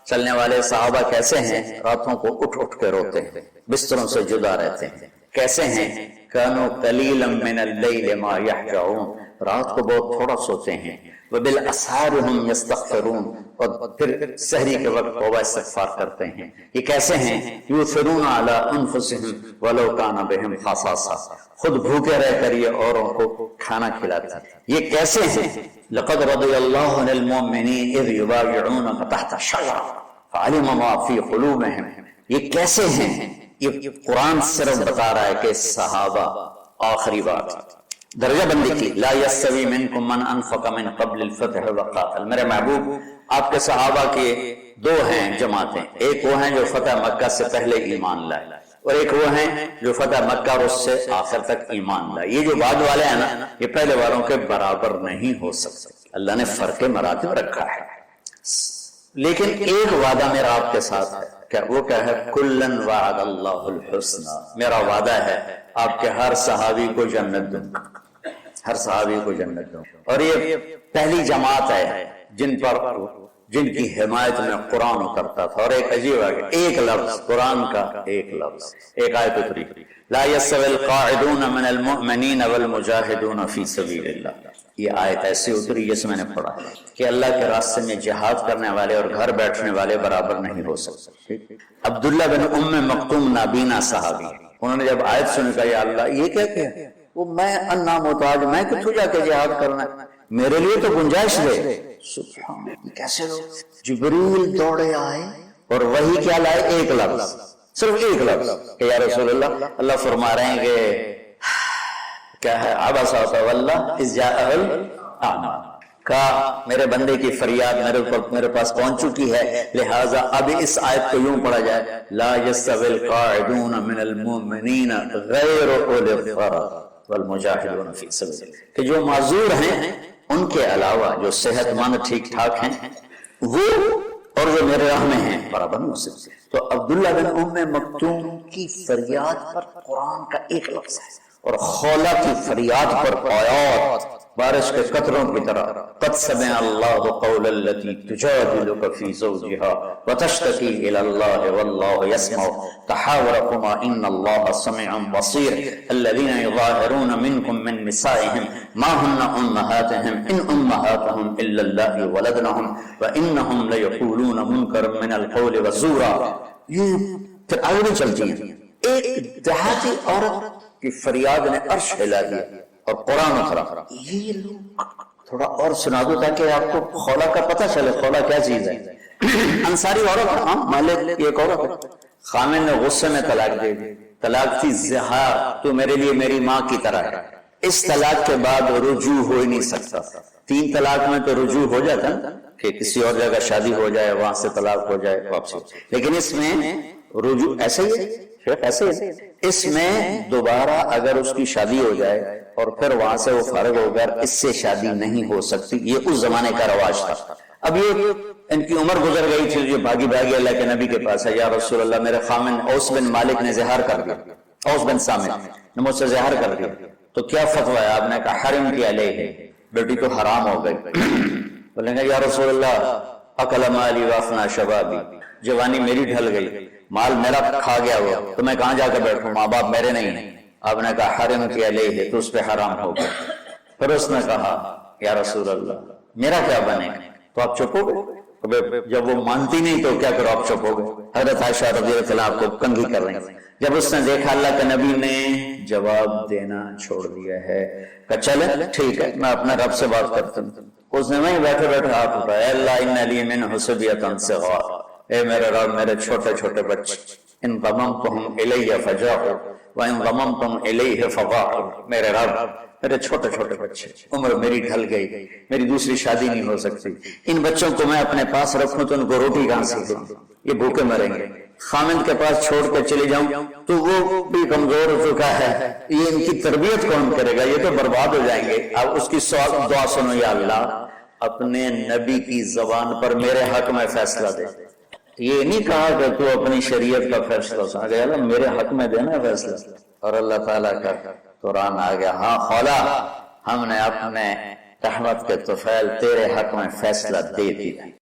چلنے والے صحابہ کیسے ہیں؟ راتوں کو اٹھ اٹھ کے روتے ہیں، بستروں سے جدا رہتے ہیں۔ کیسے ہیں؟ كانوا قليلا من الليل ما يهجعون، رات کو بہت تھوڑا سوتے ہیں، وبالاسحار هم يستغفرون، اور پھر سحری کے وقت توبہ استغفار کرتے ہیں۔ یہ کیسے ہیں؟ یؤثرون علی انفسهم ولو كان بهم خصاصہ، خود بھوکے رہ کر یہ اوروں کو کھانا کھلاتے ہیں۔ یہ کیسے ہیں؟ لقد رضی اللہ عن المؤمنین اذ یبایعونک تحت الشجرہ فعلم ما فی قلوبهم، یہ کیسے ہیں؟ یہ قرآن صرف بتا رہا ہے کہ صحابہ، آخری بات درجہ بندی کی، لا یستوی منکم من انفق من قبل الفتح وقاتل، میرے محبوب آپ کے صحابہ کے دو ہیں جماعتیں، ایک وہ ہیں جو فتح مکہ سے پہلے ایمان لائے، اور ایک وہ ہیں جو فتح مکہ اور اس سے آخر تک ایمان لائے۔ یہ جو بعد والے ہیں نا، یہ پہلے والوں کے برابر نہیں ہو سکتے، اللہ نے فرق مراتب رکھا ہے۔ لیکن ایک وعدہ میرا آپ کے ساتھ ہے، کہ وہ کیا ہے؟ کلن وعد اللہ الحسنى، میرا وعدہ ہے آپ کے ہر صحابی کو جنت دوں، ہر صحابی کو جنت دوں۔ اور یہ پہلی جماعت ہے جن کی حمایت میں قرآن اترتا تھا۔ اور ایک عجیب ہے، ایک لفظ قرآن کا، ایک لفظ، ایک آیت اتری، لا يستوي القاعدون من المؤمنین والمجاہدون فی سبیل اللہ، یہ آیت ایسی اتری جس میں نے پڑھا کہ اللہ کے راستے میں جہاد کرنے والے اور گھر بیٹھنے والے برابر نہیں ہو سکتے۔ عبداللہ بن ام مکتوم نابینا صحابی، انہوں نے جب آیت سن کہا یا اللہ یہ کیا کہ وہ میں انا محتاج، میں کتوں جا کے جہاد کرنا ہے، میرے لیے تو گنجائش دے۔ سبحان اللہ، کیسے لوگ! جبریل دوڑے آئے اور وہی کیا لائے؟ ایک لفظ، صرف ایک لفظ کہ یا رسول اللہ، اللہ فرما رہے ہیں کہ کیا ہے؟ عبس وتولی اذ جاءہ الاعمى، کہا میرے بندے کی فریاد میرے پاس پہنچ چکی ہے، لہٰذا اب اس آیت کو یوں پڑھا جائے، لا يستوي القاعدون من المؤمنین غیر اولی الضرر والمجاہدون فی سبیل اللہ، کہ جو معذور ہیں ان کے علاوہ جو صحت مند ٹھیک ٹھاک ہیں وہ اور جو میرے راہ میں ہیں برابر نہیں ہو سکتے۔ تو عبداللہ بن ام مکتوم کی فریاد پر قرآن کا ایک لفظ ہے، اور خولہ کی فریاد پر آیات بارش کے قطروں کی طرح، قد سمع اللہ قول التي تجادلك في زوجها وتشتكي الى الله والله يسمع تحاوركما ان الله سميع بصير الذين يظاهرون منكم من نسائهم ما هن امهاتهم ان امهاتهم الا اللائي ولدنهم وانهم ليقولون منكرا من القول وزورا۔ یہ پھر آگے بھی چلتی ہیں، ایک دیہاتی عورت کی فریاد نے عرش ہلا دیا، اور قرآن اترا. یہ لوگ تھوڑا اور سنا دو تاکہ آپ کو خولا کا پتہ چلے خولا کیا چیز ہے. انصاری عورت ہے, ہاں مالک ایک عورت ہے. خامن نے غصے میں طلاق دے دی. طلاق تھی زہار, تو میرے لیے میری ماں کی طرح ہے. اس طلاق کے بعد رجوع ہو ہی نہیں سکتا. 3 طلاق میں تو رجوع ہو جاتا کہ کسی اور جگہ شادی ہو جائے, وہاں سے طلاق ہو جائے واپسی, لیکن اس میں رجوع ایسے ہی ہے شیخ, ایسے ہی. اس میں دوبارہ اگر اس کی شادی ہو جائے اور پھر وہاں سے وہ فارغ ہو کر اس سے شادی نہیں ہو سکتی. یہ اس زمانے کا رواج تھا. اب یہ ان کی عمر گزر گئی تھی, جو بھاگی اللہ کے نبی کے پاس ہے, یا رسول اللہ میرے خامن اوس بن مالک نے زہار کر دیا, اوس بن سامت نے مجھ سے زہار کر دیا, تو کیا فتویٰ ہے؟ آپ نے کہا حرم کی علیہ ہے, بیٹی تو حرام ہو گئی. بولیں گے یا رسول اللہ اکل مالی وافنا شبابی, جوانی میری ڈھل گئی, مال میرا کھا گیا ہوا, تو میں کہاں جا کے بیٹھوں, ماں باپ میرے نہیں ہیں. آپ نے کہا حرم کی علیہ ہے, تو اس پہ حرام ہو گیا. پھر اس نے کہا یا رسول اللہ میرا کیا بنے گا؟ تو آپ چپ ہو گئے. جب وہ مانتی نہیں تو کیا کرو, آپ چپ ہو گئے. حضرت عائشہ رضی اللہ عنہا آپ کو کنگھی کر رہی ہیں. جب اس نے دیکھا اللہ کے نبی نے جواب دینا چھوڑ دیا ہے, کہ چلے ٹھیک ہے میں اپنے رب سے بات کرتا ہوں. اس نے وہیں بیٹھے بیٹھے ہاتھ اٹھایا, اے اللہ ان لی من حسبیۃ صغار, اے میرے رب میرے چھوٹے چھوٹے بچے, ان ضممتہم الیہ فجاؤ وان ضممتم الیہ فضاعوا, میرے رب میرے چھوٹے چھوٹے بچے, عمر میری ڈھل گئی, میری دوسری شادی نہیں ہو سکتی, ان بچوں کو میں اپنے پاس رکھوں تو ان کو روٹی کہاں سے دوں, یہ بھوکے مریں گے. خامند کے پاس چھوڑ کر چلے جاؤں تو وہ بھی کمزور ہو چکا ہے, یہ ان کی تربیت کون کرے گا, یہ تو برباد ہو جائیں گے. اب اس کی دعا سنو, یا اللہ اپنے نبی کی زبان پر میرے حق میں فیصلہ دے. یہ نہیں کہا کہ تو اپنی شریعت کا فیصلہ سنا گیا, میرے حق میں دینا فیصلہ. اور اللہ تعالیٰ کا قرآن آ گیا, ہاں خولا ہم نے اپنے رحمت کے طفیل تیرے حق میں فیصلہ دے دیا.